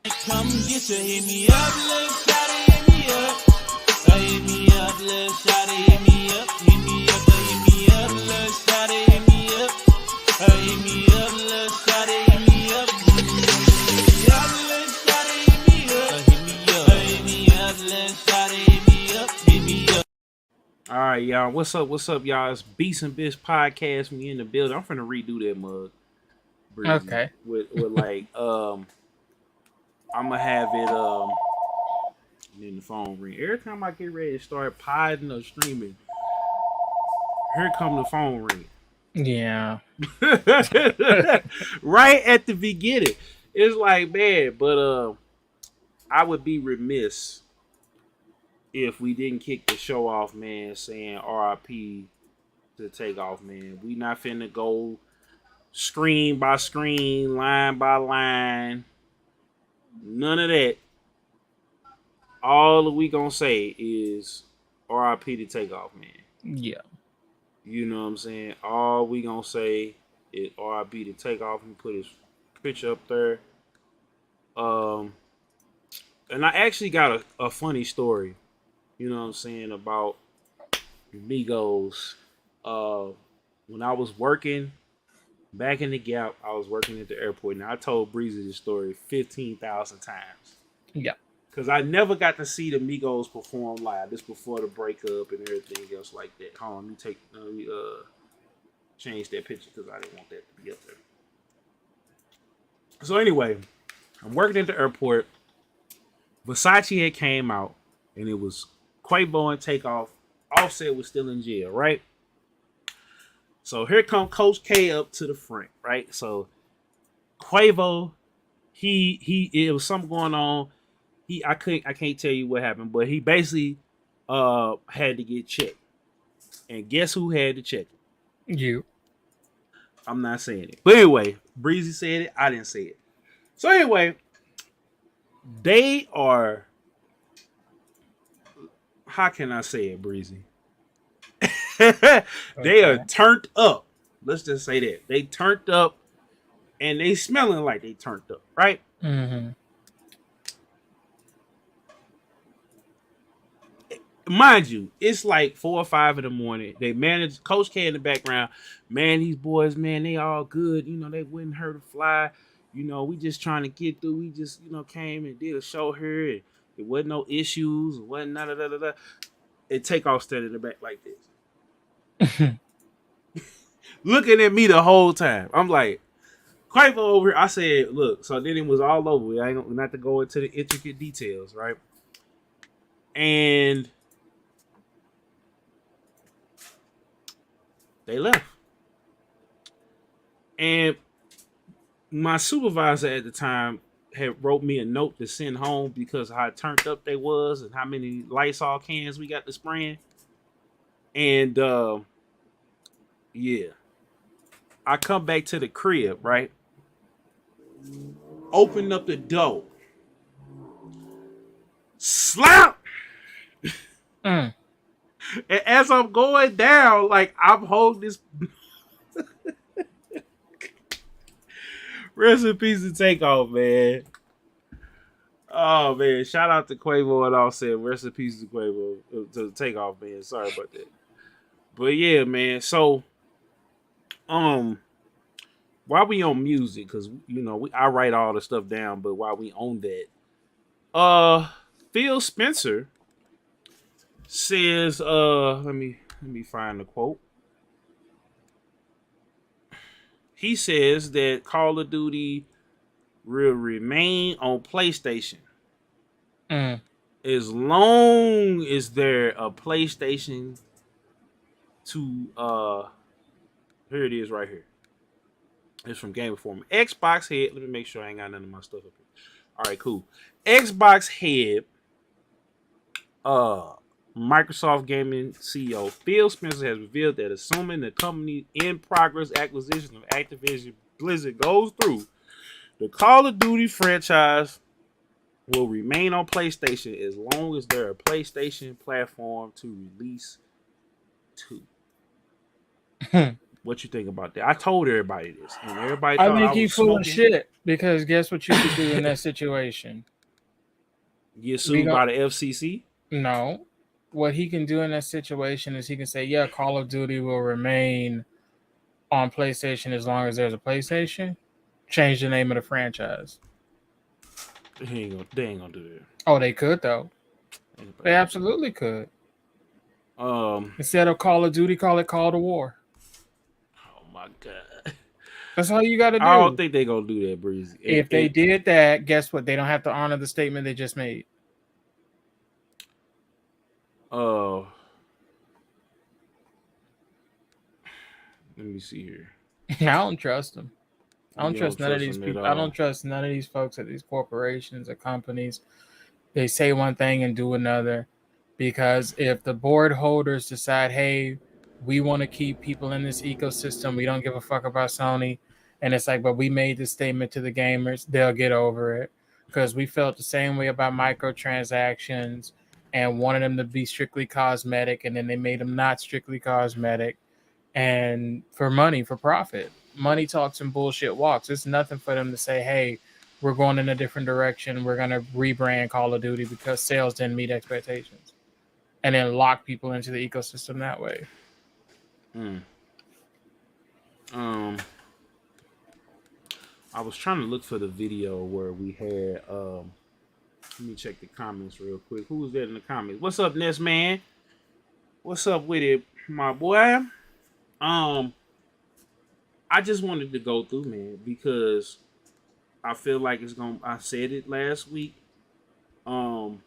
Come get you, hit me up, little shawty, hit me up. Hit me up, little shawty, hit me up, hit me up, little shawty, hit me up. Hit me up, little shawty, hit me up. Little shawty, hit me up, hit me up, little shawty, hit me up. All right, y'all. What's up? What's up, y'all? It's Beatz and Bitz podcast. We in the building. I'm finna redo that mug, Breezy. Okay. With like I'm gonna have it then the phone ring. Every time I get ready to start podding or streaming, here come the phone ring. Yeah. Right at the beginning. It's like, man, but I would be remiss if we didn't kick the show off, man, saying RIP to TakeOff, man. We not finna go screen by screen, line by line. None of that. All that we gonna say is RIP to TakeOff, man. Yeah. You know what I'm saying? All we gonna say is RIP to TakeOff and put his picture up there. And I actually got a funny story, you know what I'm saying, about Migos. When I was working back in the Gap, I was working at the airport, and I told Breezy this story 15,000 times. Yeah. Because I never got to see the Migos perform live. This before the breakup and everything else like that. Hold on, let me change that picture because I didn't want that to be up there. So anyway, I'm working at the airport. Versace had came out, and it was Quavo and TakeOff. Offset was still in jail, right? So here come Coach K up to the front, right? So Quavo, it was something going on. I can't tell you what happened, but he basically had to get checked. And guess who had to check him? You. I'm not saying it. But anyway, Breezy said it. I didn't say it. So anyway, they are, how can I say it, Breezy? They are turned up. Let's just say that. They turned up and they smelling like they turned up, right? Mm-hmm. Mind you, it's like 4 or 5 in the morning. They manage Coach K in the background. Man, these boys, man, they all good. You know, they wouldn't hurt a fly. You know, we just trying to get through. We just, came and did a show here. And it wasn't no issues. It wasn't none of that. And TakeOff standing in the back like this. Looking at me the whole time. I'm like, Quavo over here. I said, look, so then it was all over. I ain't not to go into the intricate details, right? And they left. And my supervisor at the time had wrote me a note to send home because of how turned up they was and how many Lysol cans we got to spraying. And yeah. I come back to the crib, right? Open up the door. Slap! Mm. And as I'm going down, like I'm holding this. Rest in peace to TakeOff, man. Oh man, shout out to Quavo and Offset. Rest in peace to Quavo, to TakeOff, man. Sorry about that. But yeah, man. So, while we on music, because I write all the stuff down, but while we on that, Phil Spenser says, let me find the quote. He says that Call of Duty will remain on PlayStation as long as there a PlayStation to here it is right here. It's from Game Informer. Xbox head. Let me make sure I ain't got none of my stuff up here. All right, cool. Xbox head. Microsoft Gaming CEO Phil Spenser has revealed that assuming the company's in-progress acquisition of Activision Blizzard goes through, the Call of Duty franchise will remain on PlayStation as long as there are a PlayStation platform to release to. What you think about that? I told everybody this, and everybody I thought think I he's was full of smoking. shit because guess what you could do in that situation? Get We sued gon' by the FCC. no. What he can do in that situation is he can say, "Yeah, Call of Duty will remain on PlayStation as long as there's a PlayStation." Change the name of the franchise. They ain't gonna do that. Oh, they could though. Anybody They gonna do absolutely could. that. Instead of Call of Duty, call it Call to War. Oh my god. That's all you got to I don't do. think they gonna do that, Breezy. If they did that, guess what? They don't have to honor the statement they just made. Uh, let me see here. I don't trust them. I don't You don't trust none of trust these them at people. I don't all. trust none of these folks at these corporations or companies. They say one thing and do another. Because if the board holders decide, hey, we want to keep people in this ecosystem, we don't give a fuck about Sony, and it's like, but we made this statement to the gamers, they'll get over it. Because we felt the same way about microtransactions and wanted them to be strictly cosmetic, and then they made them not strictly cosmetic and for money, for profit. Money talks and bullshit walks. It's nothing for them to say, hey, we're going in a different direction. We're going to rebrand Call of Duty because sales didn't meet expectations. And then lock people into the ecosystem that way. Mm. Um, I was trying to look for the video where we had. Let me check the comments real quick. Who was there in the comments? What's up, Ness man? What's up with it, my boy? I just wanted to go through, man, because I feel like it's gonna. I said it last week. Um,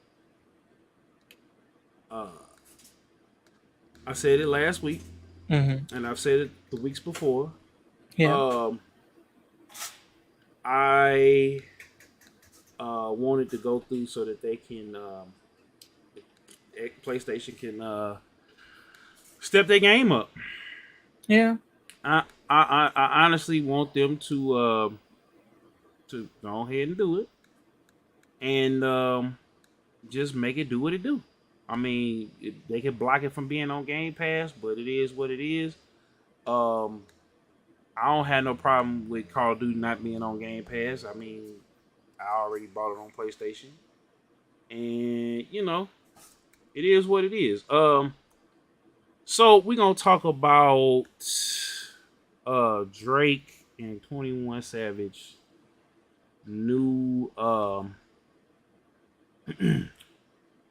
uh, I said it last week, Mm-hmm. and I've said it the weeks before. Yeah. Um, I wanted to go through so that they can, PlayStation can step their game up. Yeah. I honestly want them to go ahead and do it, and just make it do what it do. I mean, they can block it from being on Game Pass, but it is what it is. Um, I don't have no problem with Call of Duty not being on Game Pass. I mean, I already bought it on PlayStation, and it is what it is. So we're gonna talk about Drake and 21 Savage new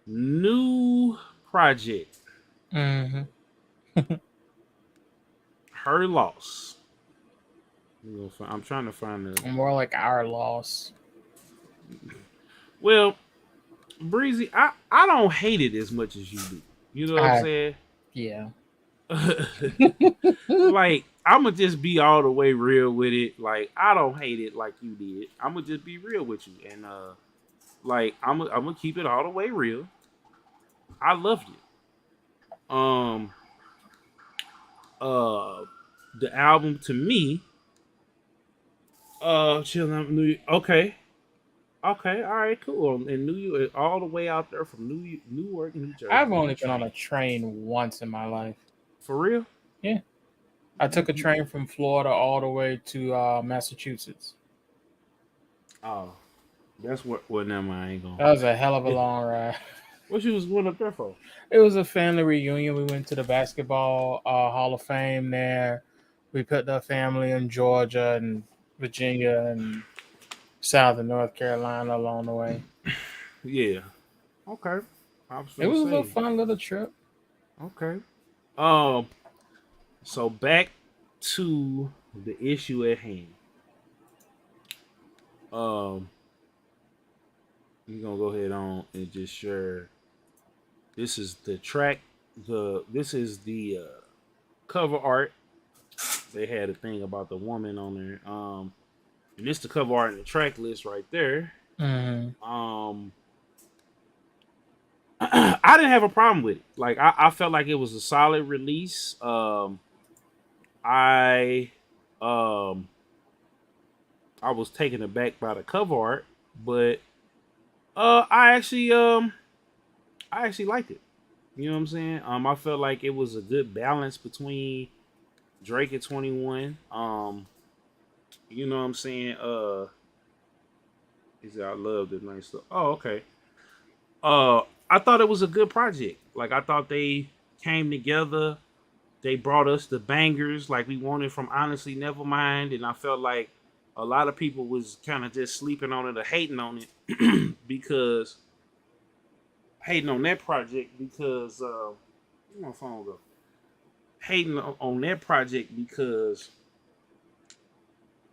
new project. Mm-hmm. Her Loss. I'm trying to find the. More like our loss. Well, Breezy, I don't hate it as much as you do. You know what I'm saying? Yeah. Like, I'ma just be all the way real with it. Like, I don't hate it like you did. I'ma just be real with you, and like I'm gonna keep it all the way real. I loved it. The album to me, chill out, okay. Okay, all right, cool. In New York, all the way out there from Newark, New Jersey, I've on only the been on train. a train once in my life. For real? Yeah. I took a train from Florida all the way to Massachusetts. Oh, that's what. Well, never mind. I ain't That going. was a hell of a long ride. What you was going up there for? It was a family reunion. We went to the basketball Hall of Fame there. We put the family in Georgia and Virginia and South and North Carolina along the way. Yeah. Okay. I was It gonna was a little say. fun little trip. Okay. Um. So back to the issue at hand. Um. We're gonna go ahead on and just share. This is the track. This is the cover art. They had a thing about the woman on there. And this the cover art and the track list right there. Mm-hmm. I didn't have a problem with it. Like, I felt like it was a solid release. I um I was taken aback by the cover art, but I actually liked it. You know what I'm saying? I felt like it was a good balance between Drake at 21. You know what I'm saying? He said I love this nice stuff. Oh, okay. Uh, I thought it was a good project. Like I thought they came together. They brought us the bangers like we wanted from Honestly Nevermind, and I felt like a lot of people was kind of just sleeping on it or hating on it because hating on that project because where my phone go? Hating on that project because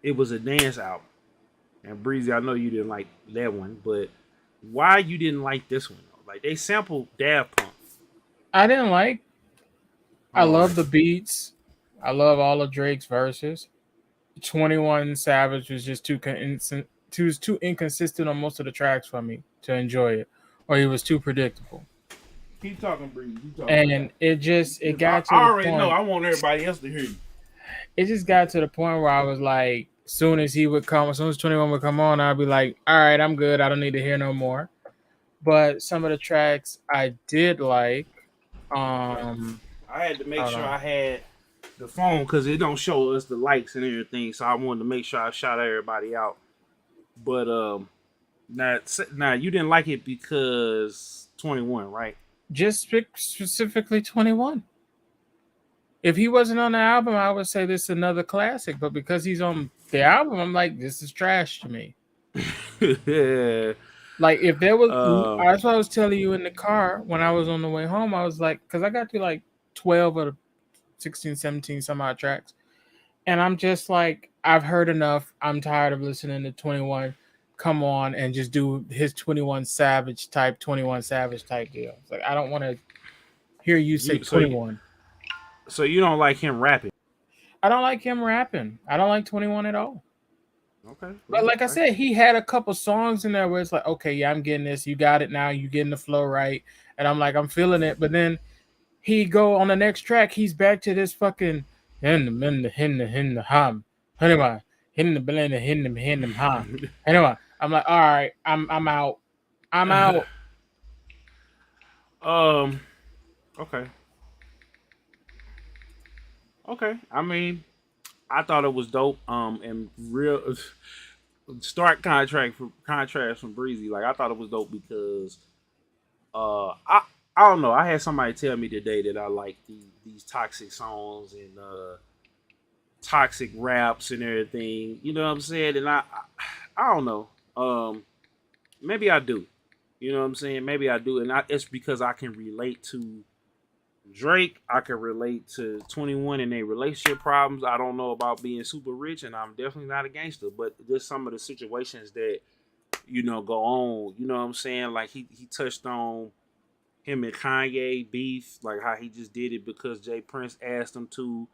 it was a dance album. And Breezy, I know you didn't like that one, but why you didn't like this one? Like they sampled Daft Punk. I didn't like. I Oh, love the beats. I love all of Drake's verses. 21 Savage was just too inconsistent on most of the tracks for me to enjoy it, or he was too predictable. keep talking, Breezy. Keep talking. And it 'Cause I, got to I the already know. point. I want everybody else to hear you. It just got to the point where I was like, as soon as 21 would come on, I'd be like, all right, I'm good. I don't need to hear no more. But some of the tracks I did like. Okay. Um, I had to make hold sure on. I had the phone because it don't show us the likes and everything. So I wanted to make sure I shout everybody out. But now you didn't like it because 21, right? Just specifically 21. If he wasn't on the album, I would say this is another classic. But because he's on the album, I'm like, this is trash to me. Yeah. Like if there was, Uh, that's what I was telling you in the car when I was on the way home. I was like, because I got to like 12 of the 16, 17 some odd tracks, and I'm just like, I've heard enough. I'm tired of listening to 21. Come on and just do his 21 Savage type deal. It's like I don't want to hear you say you so you 21. so you don't like him rapping? I don't like him rapping. I don't like 21 at all. Okay. But like I Okay. said, he had a couple songs in there where it's like, okay, yeah, I'm getting this. You got it now. You getting the flow right, and I'm like, I'm feeling it. But then he go on the next track. He's back to this fucking in the ham. Anyway, in the blend in the ham. Anyway, I'm like, all right, I'm out. I'm out. um. Okay. Okay. I mean, I thought it was dope. And real stark contrast from Breezy. Like I thought it was dope because I don't know. I had somebody tell me today that I like these toxic songs and toxic raps and everything. You know what I'm saying? And I don't know. Maybe I do. You know what I'm saying? Maybe I do, and it's because I can relate to Drake. I can relate to 21 and their relationship problems. I don't know about being super rich, and I'm definitely not a gangster. But just some of the situations that go on. You know what I'm saying? Like he touched on him and Kanye beef, like how he just did it because Jay Prince asked him to.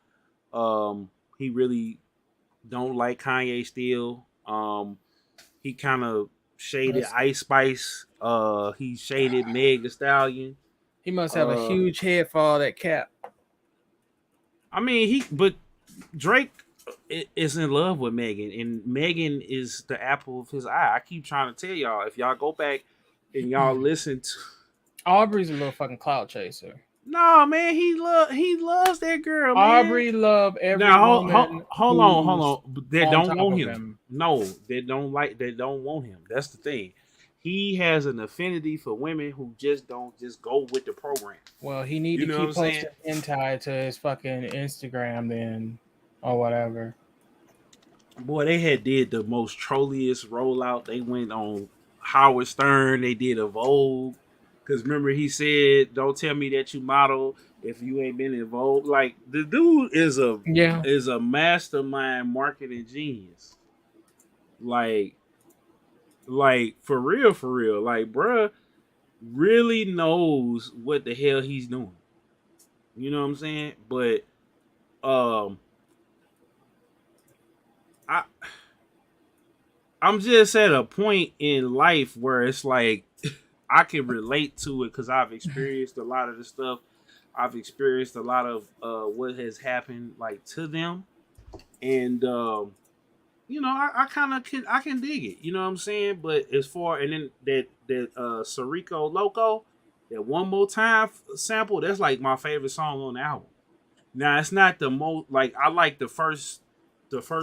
He really don't like Kanye still. He kind of shaded That's- Ice Spice. He shaded Meg Thee Stallion. He must have a Uh, huge head for all that cap. I mean, but Drake is in love with Megan, and Megan is the apple of his eye. I keep trying to tell y'all, if y'all go back and y'all listen to, Aubrey's a little fucking clout chaser. no man, he loves that girl, man. Aubrey love every Now woman hold who's on. They on don't top want of him. him. No, they don't want him. That's the thing. He has an affinity for women who don't just go with the program. Well, he need You to know what I'm keep saying? posting hentai to his fucking Instagram then, or whatever. Boy, they had did the most trolliest rollout. They went on Howard Stern. They did a Vogue. Cause remember he said, "Don't tell me that you model if you ain't been in Vogue." Like the dude Yeah, is a mastermind marketing genius. Like for real. Like bruh really knows what the hell he's doing. You know what I'm saying? But um I I'm just at a point in life where it's like I can relate to it because I've experienced a lot of the stuff. I've experienced a lot of what has happened like to them, and I kind of can dig it. You know what I'm saying? But as far and then that Sarico Loco, that one more time sample, that's like my favorite song on the album. Now it's not the most like I like the first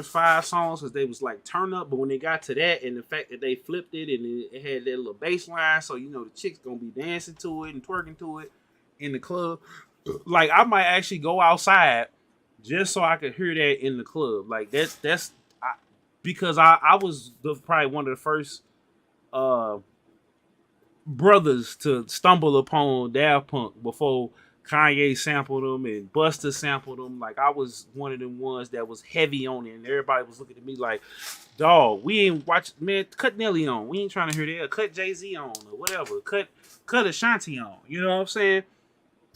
five songs because they was like turn up, but when they got to that and the fact that they flipped it and it had that little bass line, so you know the chicks gonna be dancing to it and twerking to it in the club. Like I might actually go outside just so I could hear that in the club. Like that's I, because I was probably one of the first uh brothers to stumble upon Daft Punk before Kanye sampled them and Busta sampled them. Like I was one of them ones that was heavy on it, and everybody was looking at me like, "Dog, we ain't watch man. Cut Nelly on. We ain't trying to hear that. Cut Jay-Z on or whatever. Cut Ashanti on. You know what I'm saying?"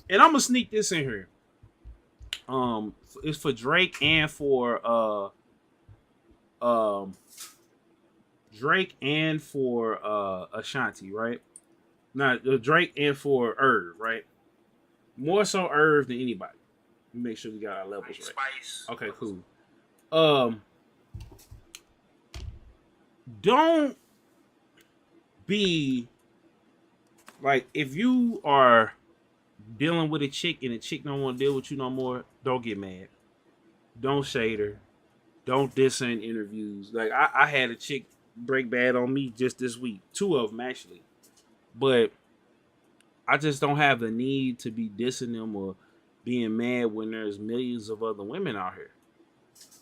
And I'm gonna sneak this in here. It's for Drake and for um Ashanti, right? Not Drake and for Irv, right? More so Irv than anybody. Make sure we got our levels right. Okay, cool. Um, don't be like if you are dealing with a chick and the chick don't want to deal with you no more. Don't get mad. Don't shade her. Don't diss her in interviews. Like I had a chick break bad on me just this week. Two of them actually, but I just don't have the need to be dissing them or being mad when there's millions of other women out here.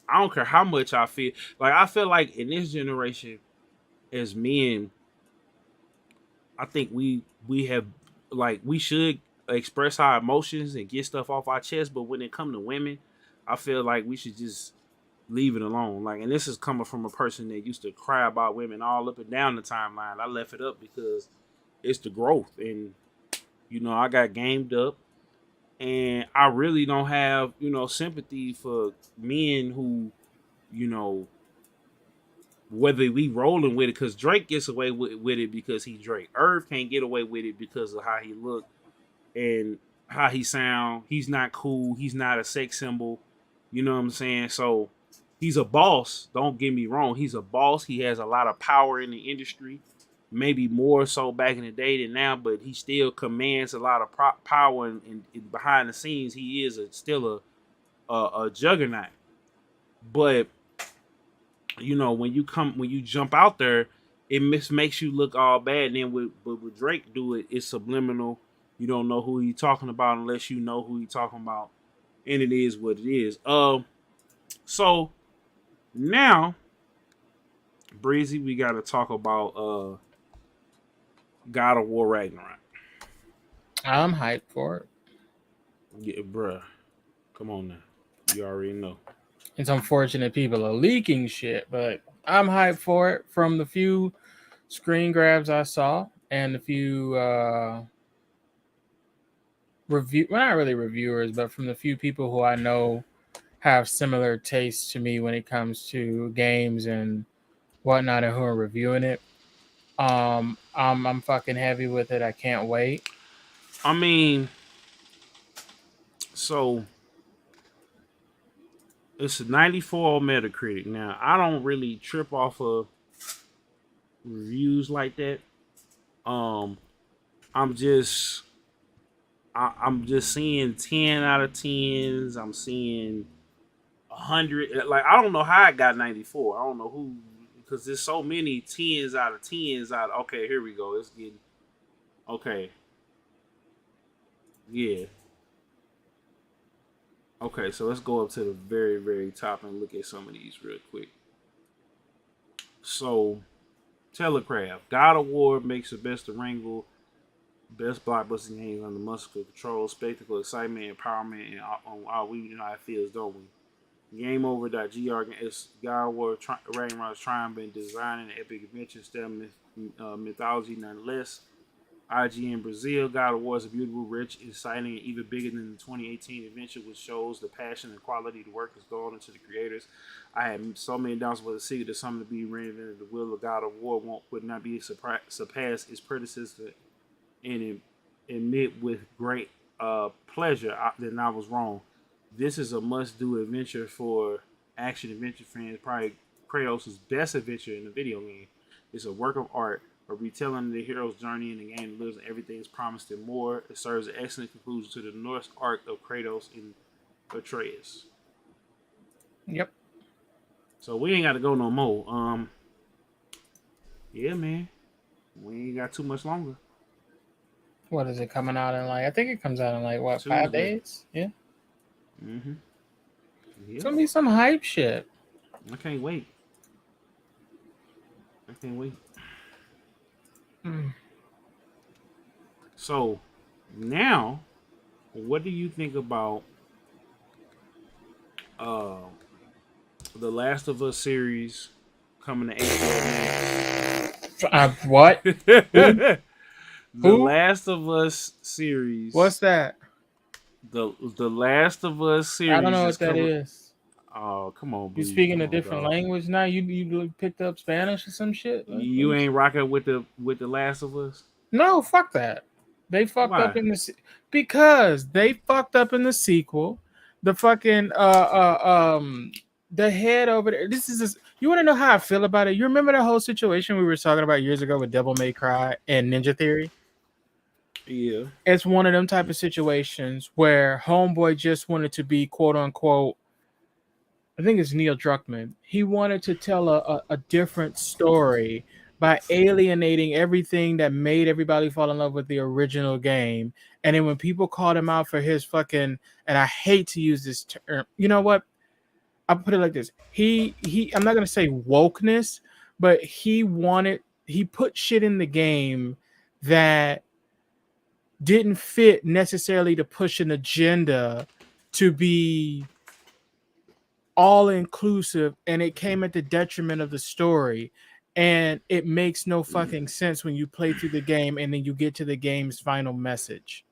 I don't care how much I feel. Like I feel like in this generation, as men, I think we have like we should express our emotions and get stuff off our chest. But when it comes to women, I feel like we should just leave it alone. Like, and this is coming from a person that used to cry about women all up and down the timeline. I left it up because it's the growth, and you know I got gamed up, and I really don't have sympathy for men who you know whether we rolling with it because Drake gets away with it because he Drake. Irv can't get away with it because of how he look and how he sound. He's not cool. He's not a sex symbol. You know what I'm saying? So he's a boss. Don't get me wrong. He's a boss. He has a lot of power in the industry. Maybe more so back in the day than now, but he still commands a lot of power and behind the scenes. He is still a juggernaut. But when you jump out there, it makes you look all bad. And then with Drake do it, it's subliminal. You don't know who he's talking about unless you know who he's talking about, and it is what it is. So now, Breezy, we got to talk about God of War Ragnarok. I'm hyped for it. Yeah, bruh, come on now, you already know. It's unfortunate people are leaking shit, but I'm hyped for it from the few screen grabs I saw and the few not really reviewers, but from the few people who I know have similar tastes to me when it comes to games and whatnot and who are reviewing it. I'm fucking heavy with it. I can't wait. I mean, so it's a 94 on Metacritic. Now, I don't really trip off of reviews like that. Um, I'm just I'm just seeing 10 out of 10s. I'm seeing 100. Like I don't know how I got 94. I don't know who because there's so many 10s out of 10s out. Okay, here we go. It's getting okay. Yeah. Okay, so let's go up to the very very top and look at some of these real quick. So, Telegraph, God of War makes the best of wrangle. Best blockbuster games under muscular control, spectacle, excitement, empowerment, and on all we know how it feels, don't we? Game Over.gr is God of War Ragnarok's triumph in designing an epic adventure style mythology nonetheless. IGN Brazil, God of War is a beautiful, rich, exciting, and even bigger than the 2018 adventure, which shows the passion and quality of the work has gone into the creators. I had so many doubts whether the secret to something to be reinvented. The will of God of War would not be surpassed its predecessor and admit with great pleasure that I was wrong. This is a must-do adventure for action adventure fans. Probably Kratos' best adventure in the video game. It's a work of art, a retelling of the hero's journey in the game that lives and everything is promised and more. It serves an excellent conclusion to the Norse arc of Kratos Atreus. Yep. So we ain't got to go no more. Yeah, man. We ain't got too much longer. What is it coming out in like? I think it comes out in like what, Tuesday. 5 days? Yeah. Mm-hmm. It's Yeah. gonna be some hype shit. I can't wait. I can't wait. Mm. So now, what do you think about uh the Last of Us series coming to What? HBO Who? Max? The Who? Last of Us series. What's that? The Last of Us I don't series know is what that coming. is. Oh, come on, You Breezy. speaking Come a on, different dog. language now? You picked up Spanish or some shit? Like, You ain't rocking with the Last of Us. no, fuck that. They fucked up Why? in because they fucked up in the sequel. The fucking the head over there. You want to know how I feel about it? You remember that whole situation we were talking about years ago with Devil May Cry and Ninja Theory? Yeah. It's one of them type of situations where Homeboy just wanted to be quote unquote, I think it's Neil Druckmann. He wanted to tell a different story by alienating everything that made everybody fall in love with the original game. And then when people called him out for his fucking, and I hate to use this term, you know what? I'll put it like this. I'm not gonna say wokeness, but he put shit in the game that didn't fit necessarily to push an agenda to be all inclusive, and it came at the detriment of the story, and it makes no fucking sense when you play through the game and then you get to the game's final message.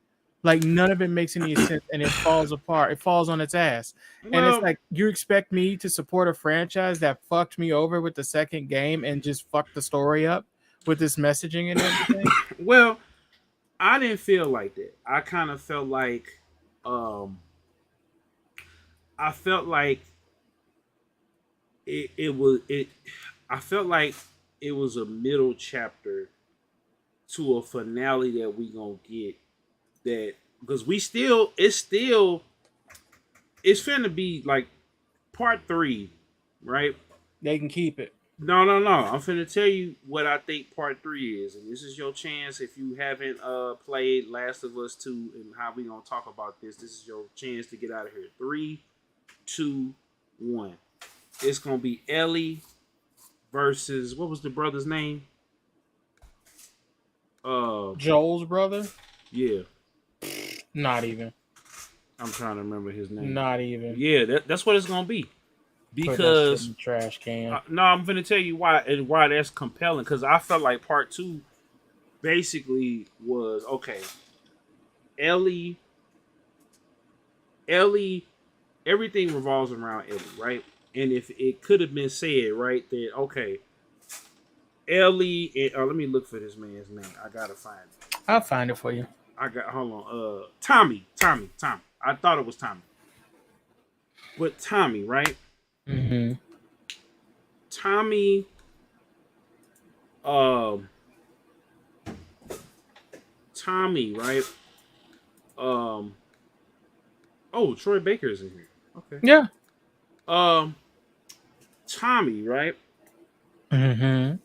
Like, none of it makes any sense, and it falls apart. It falls on its ass. And it's Well, like, you expect me to support a franchise that fucked me over with the second game and just fucked the story up with this messaging and everything? well, I didn't feel like that. I kind of felt like, um, I felt like it was it. I felt like it was a middle chapter to a finale that we gonna get. That because it's finna be like part 3, right? They can keep it. No. I'm finna tell you what I think part 3 is, and this is your chance if you haven't played Last of Us 2 and how we gonna talk about this. This is your chance to get out of here. 3, 2, 1. It's gonna be Ellie versus what was the brother's name? Joel's brother? Yeah, Not even. I'm trying to remember his name. Not even. Yeah, that's what it's gonna be. Put that shit in Because the trash can. no, I'm gonna tell you why and why that's compelling. Because I felt like part 2 basically was okay. Ellie, Ellie, everything revolves around Ellie, right? And if it could have been said right that okay, Ellie, and, let me look for this man's name. I gotta find it. I'll find it for you. I got hold on. Tommy. I thought it was Tommy, but Tommy, right? Mm-hmm. Tommy, um, Tommy, right? Oh, Troy Baker's in here. Okay. Yeah. Tommy, right? Mm-hmm.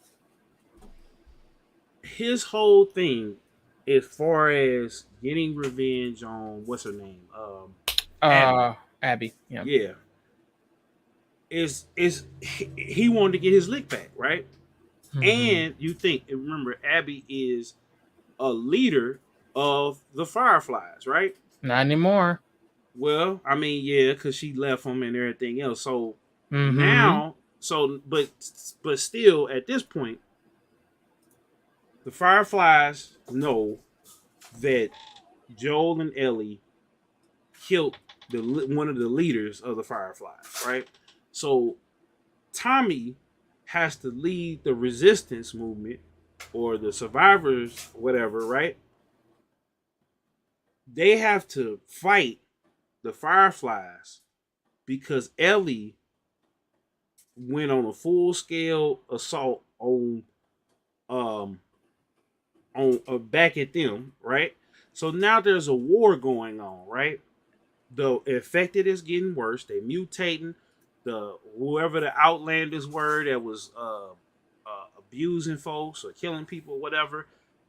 His whole thing, as far as getting revenge on what's her name, Abby. Abby. Yeah. Yeah, is he wanted to get his lick back, right? Mm-hmm. And you think, remember, Abby is a leader of the Fireflies, right? Not anymore. Well, I mean, yeah, because she left him and everything else. So Mm-hmm. now, but still, at this point, the Fireflies know that Joel and Ellie killed one of the leaders of the Fireflies, right? So Tommy has to lead the resistance movement or the survivors, whatever, right? They have to fight the Fireflies because Ellie went on a full scale assault um on back at them, right? So now there's a war going on, right? The infected is getting worse. They mutating. The whoever the outlanders were that was abusing folks or killing people, whatever,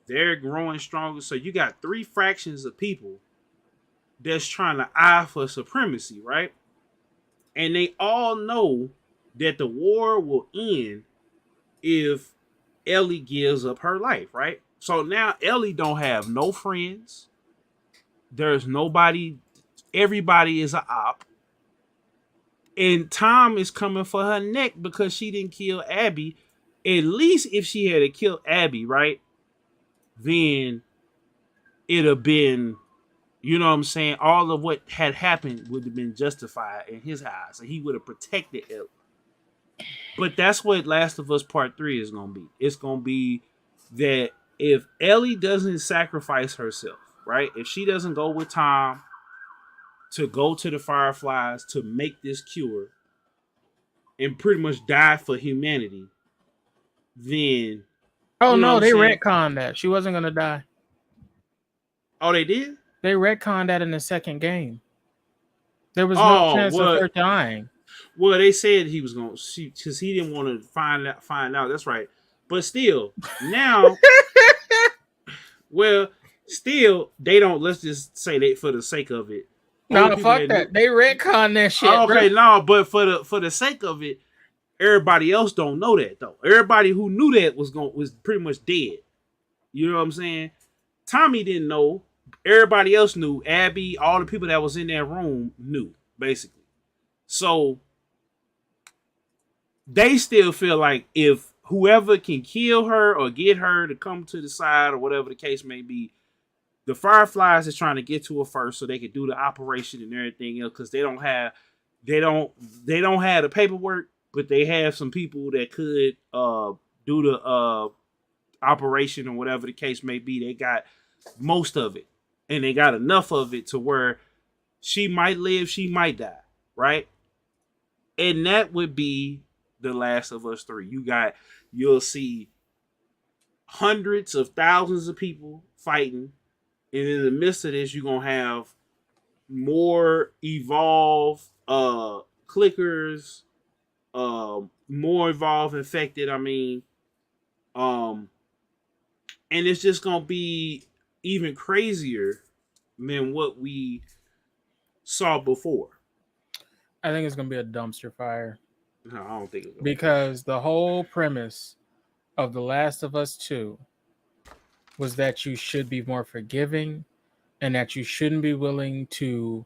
they're growing stronger. So you got three fractions of people that's trying to eye for supremacy, right? And they all know that the war will end if Ellie gives up her life, right? So now Ellie don't have no friends. There's nobody. Everybody is a op. And Tom is coming for her neck because she didn't kill Abby. At least if she had killed Abby, right? Then it'd have been, you know what I'm saying? All of what had happened would have been justified in his eyes. And he would have protected Ellie. But that's what Last of Us Part 3 is going to be. It's going to be that if Ellie doesn't sacrifice herself, right? If she doesn't go with Tom to go to the Fireflies to make this cure and pretty much die for humanity, then, Oh you know what no, I'm they saying? retconned that. She wasn't gonna die. Oh, they did? They retconned that in the second game. There was no Oh, chance of her dying. well, they said he was going to, because he didn't want to find out. That's right. But still, now, well, still, they don't, let's just say that for the sake of it. No, fuck that. They retconned that shit. Oh, okay, bro. no, but for the sake of it, everybody else don't know that though. Everybody who knew that was pretty much dead. You know what I'm saying? Tommy didn't know. Everybody else knew. Abby, all the people that was in that room knew, basically. So they still feel like if whoever can kill her or get her to come to the side or whatever the case may be, the Fireflies is trying to get to her first so they can do the operation and everything else because they don't have the paperwork, but they have some people that could do the operation or whatever the case may be. They got most of it, and they got enough of it to where she might live, she might die, right? And that would be The Last of Us 3. You'll see hundreds of thousands of people fighting, and in the midst of this, you're gonna have more evolved clickers, more evolved infected. I mean, and it's just gonna be even crazier than what we saw before. I think it's gonna be a dumpster fire. No, I don't think it's gonna because the whole premise of The Last of Us 2 was that you should be more forgiving and that you shouldn't be willing to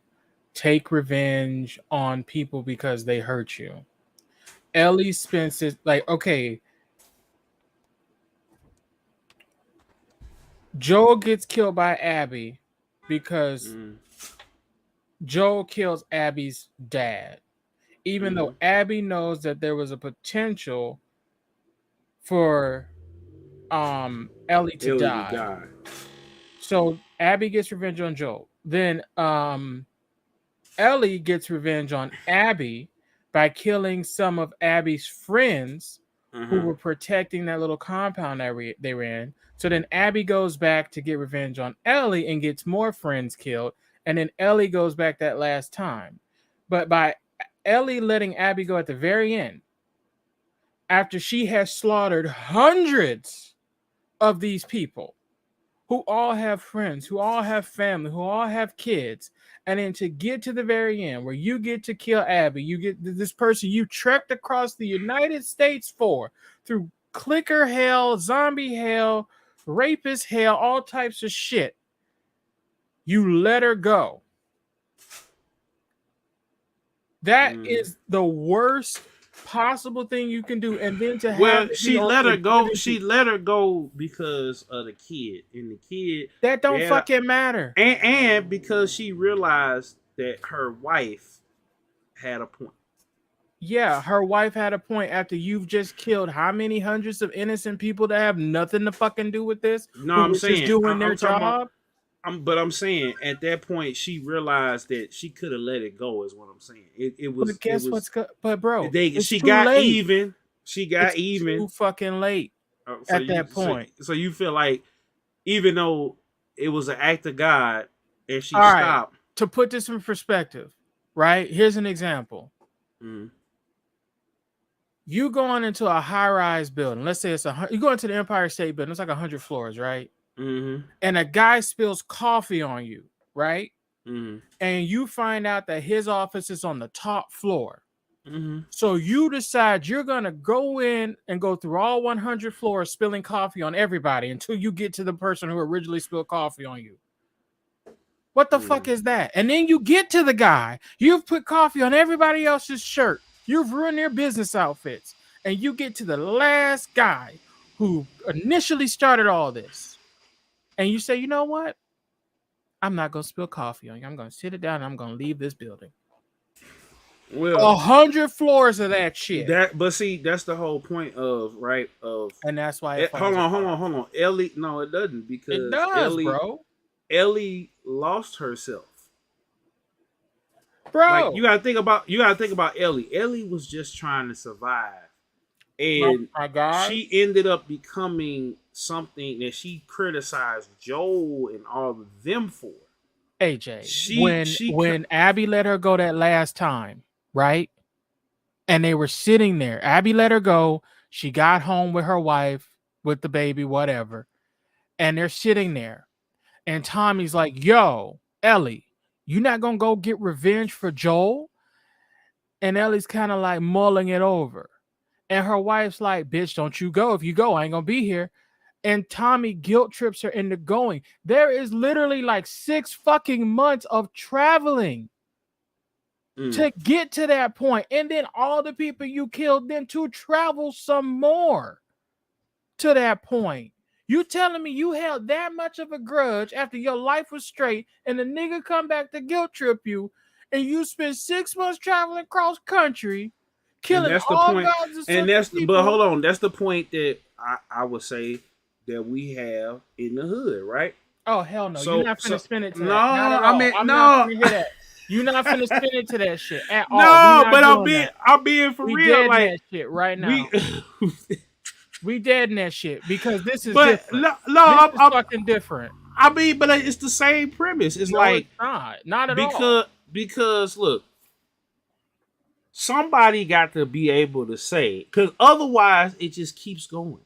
take revenge on people because they hurt you. Ellie Spencer, like, okay, Joel gets killed by Abby because Joel kills Abby's dad. Even though Abby knows that there was a potential for Ellie to die. So Abby gets revenge on Joel. Then Ellie gets revenge on Abby by killing some of Abby's friends who were protecting that little compound that they were in. So then Abby goes back to get revenge on Ellie and gets more friends killed. And then Ellie goes back that last time. But by Ellie letting Abby go at the very end, after she has slaughtered hundreds of these people who all have friends, who all have family, who all have kids, and then to get to the very end where you get to kill Abby, you get this person you trekked across the United States for, through clicker hell, zombie hell, rapist hell, all types of shit. You let her go. That is the worst possible thing you can do. And then to have she let her go. She let her go because of the kid, and the kid that don't fucking matter. And because she realized that her wife had a point. Yeah, her wife had a point after you've just killed how many hundreds of innocent people that have nothing to fucking do with this? No, I'm saying just doing their job. But I'm saying at that point she realized that she could have let it go. Is what I'm saying. It was. But guess what's good? But bro, she got late. even. She got even. Too fucking late at that point. So you feel like even though it was an act of God and she stopped. To put this in perspective, right? Here's an example. Mm-hmm. You going into a high-rise building. Let's say you go into the Empire State Building. It's like 100 floors, right? Mm-hmm. And a guy spills coffee on you, right? Mm-hmm. And you find out that his office is on the top floor. Mm-hmm. So you decide you're going to go in and go through all 100 floors spilling coffee on everybody until you get to the person who originally spilled coffee on you. What the fuck is that? And then you get to the guy. You've put coffee on everybody else's shirt. You've ruined their business outfits. And you get to the last guy who initially started all this. And you say, you know what? I'm not going to spill coffee on you. I'm going to sit it down and I'm going to leave this building. Well, 100 floors of that shit. But see, that's the whole point of And that's why it hold on. Ellie, no, it doesn't, because it does, bro. Ellie lost herself. Bro, like you gotta think about Ellie. Ellie was just trying to survive, and my God, she ended up becoming something that she criticized Joel and all of them for. AJ, when Abby let her go that last time, right? And they were sitting there. Abby let her go. She got home with her wife, with the baby, whatever. And they're sitting there. And Tommy's like, yo, Ellie, you not going to go get revenge for Joel? And Ellie's kind of like mulling it over. And her wife's like, bitch, don't you go. If you go, I ain't going to be here. And Tommy guilt trips her into going. There is literally like 6 fucking months of traveling to get to that point. And then all the people you killed, then to travel some more to that point. You telling me you held that much of a grudge after your life was straight and the nigga come back to guilt trip you and you spent 6 months traveling cross country, killing all gods and people. But hold on, that's the point that I would say that we have in the hood, right? Oh, hell no. You're not finna spin it to that. No, I mean, I'm no. not finna hear that. You're not finna spin it to that shit at all. No, but I'm being for we real. Dead like in that shit right now. We dead in that shit because this is but different. I'm fucking different. I mean, but it's the same premise. It's like it's not at all. Because look, somebody got to be able to say, because otherwise it just keeps going.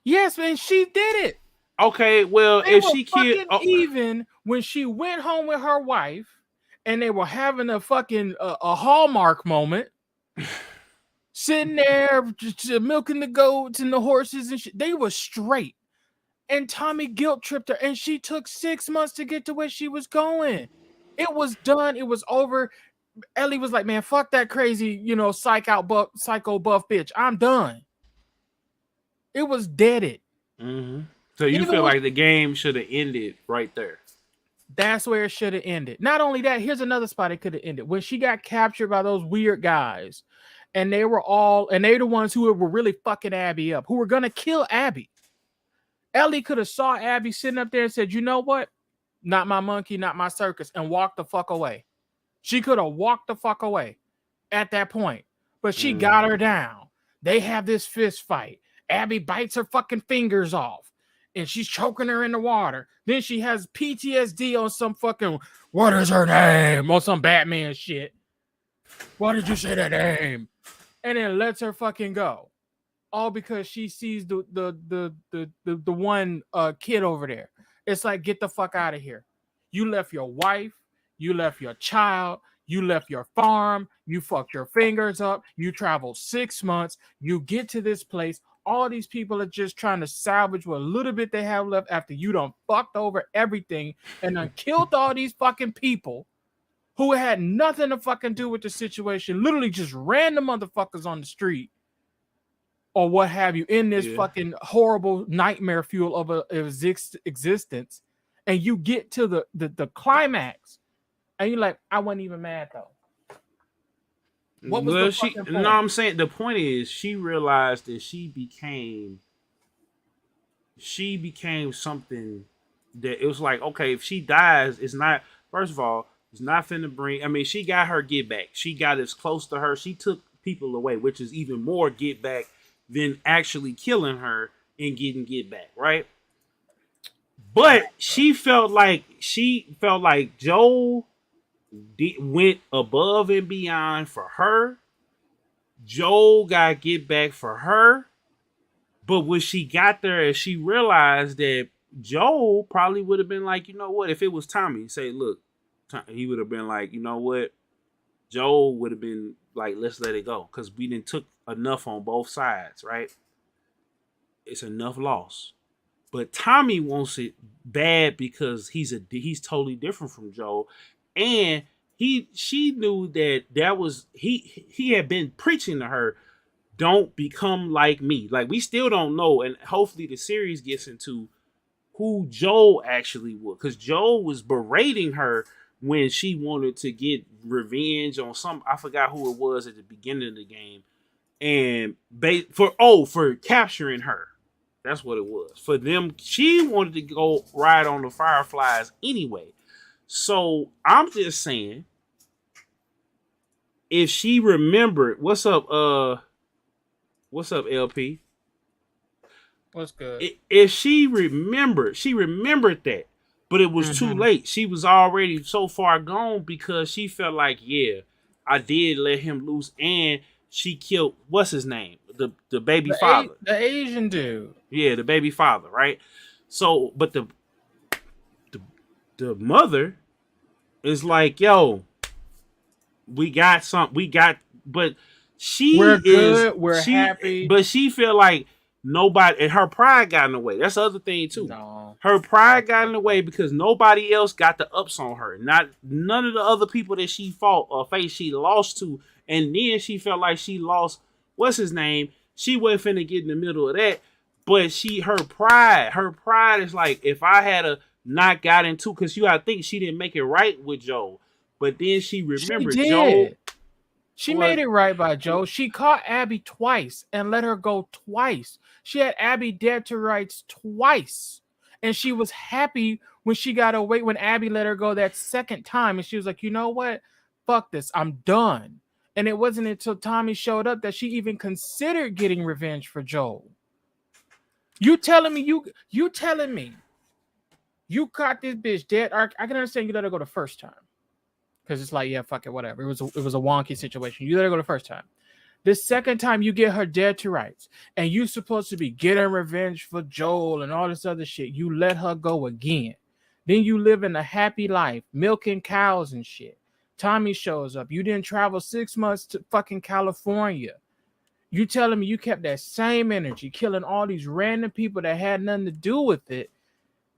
Yes, man, she did it. Okay, well, they if she killed, even when she went home with her wife, and they were having a fucking a Hallmark moment, sitting there just milking the goats and the horses and shit. They were straight, and Tommy guilt tripped her, and she took 6 months to get to where she was going. It was done. It was over. Ellie was like, "Man, fuck that crazy, psycho buff bitch. I'm done." It was deaded. Mm-hmm. So you feel like the game should have ended right there? That's where it should have ended. Not only that, here's another spot it could have ended. When she got captured by those weird guys, and they're the ones who were really fucking Abby up, who were gonna kill Abby. Ellie could have saw Abby sitting up there and said, "You know what? Not my monkey, not my circus," and walked the fuck away. She could have walked the fuck away at that point, but she got her down. They have this fist fight. Abby bites her fucking fingers off, and she's choking her in the water. Then she has PTSD on some fucking, what is her name? On some Batman shit. Why did you say that name? And then lets her fucking go. All because she sees the one kid over there. It's like, get the fuck out of here. You left your wife. You left your child. You left your farm. You fucked your fingers up. You traveled 6 months. You get to this place. All these people are just trying to salvage what little bit they have left after you done fucked over everything and done killed all these fucking people who had nothing to fucking do with the situation. Literally just random motherfuckers on the street or what have you in this fucking horrible nightmare fuel of a existence. And you get to the climax and you're like, I wasn't even mad though. What was the fucking point? No, I'm saying the point is she realized that she became something that it was like, okay, if she dies, it's not, first of all, it's not finna bring, I mean, she got her get back. She got as close to her. She took people away, which is even more get back than actually killing her and getting get back, right? But she felt like Joel went above and beyond for her. Joel got to get back for her. But when she got there and she realized that Joel probably would have been like, you know what, if it was Tommy, say, look, he would have been like, you know what, Joel would have been like, let's let it go. Because we didn't took enough on both sides, right? It's enough loss. But Tommy wants it bad because he's totally different from Joel. And she knew that was he had been preaching to her, don't become like me. Like we still don't know, and hopefully the series gets into who Joel actually was, because Joel was berating her when she wanted to get revenge on some, I forgot who it was at the beginning of the game, and for capturing her. That's what it was. For them, she wanted to go ride on the Fireflies anyway. So I'm just saying, if she remembered, what's up, LP? What's good? If she remembered that, but it was too late. She was already so far gone because she felt like, yeah, I did let him loose, and she killed what's his name, the baby father, the Asian dude. Yeah, the baby father, right? So, but the mother is like, yo, we got, but we're good, we're happy. But she feel like nobody, and her pride got in the way. That's the other thing too. No. Her pride got in the way because nobody else got the ups on her. None of the other people that she fought or faced, she lost to. And then she felt like she lost, what's his name? She wasn't finna get in the middle of that. But her pride is like, if I had a not got into, because you gotta think she didn't make it right with Joel. But then she remembered Joel. She made it right by Joe. She caught Abby twice and let her go twice. She had Abby dead to rights twice. And she was happy when she got away, when Abby let her go that second time. And she was like, you know what? Fuck this. I'm done. And it wasn't until Tommy showed up that she even considered getting revenge for Joel. You telling me you caught this bitch dead? I can understand you let her go the first time. Because it's like, yeah, fuck it, whatever. It was a wonky situation. You let her go the first time. The second time you get her dead to rights, and you supposed to be getting revenge for Joel and all this other shit. You let her go again. Then you live in a happy life, milking cows and shit. Tommy shows up. You didn't travel 6 months to fucking California. You telling me you kept that same energy, killing all these random people that had nothing to do with it,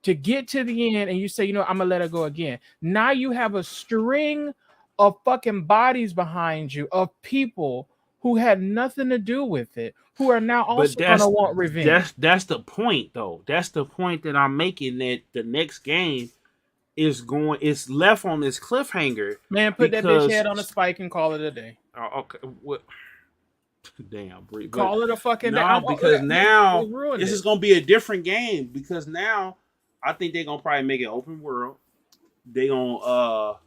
to get to the end, and you say, you know, I'm gonna let her go again. Now you have a string of fucking bodies behind you of people who had nothing to do with it, who are now also gonna want revenge. That's the point, though. That's the point that I'm making, that the next game it's left on this cliffhanger. Man, put that bitch head on a spike and call it a day. Okay, what? Damn, Bree. Call it a fucking day. Because now this is gonna be a different game, because now I think they're gonna probably make it open world. They gonna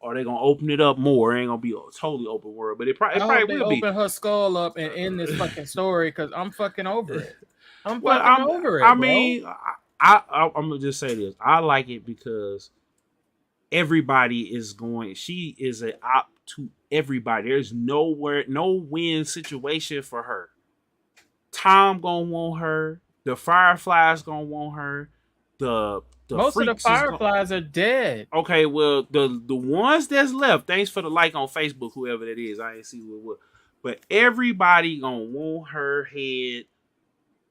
or they gonna open it up more. It ain't gonna be totally open world, but it probably will be. Open her skull up and end this fucking story, because I'm fucking over it. I'm over it. I mean, I'm gonna just say this. I like it because everybody is going. She is an op to everybody. There's no win situation for her. Tom gonna want her. The Fireflies gonna want her. Most of the Fireflies are dead. Okay, well, the ones that's left, thanks for the like on Facebook, whoever that is. I ain't see who it was. But everybody gonna want her head,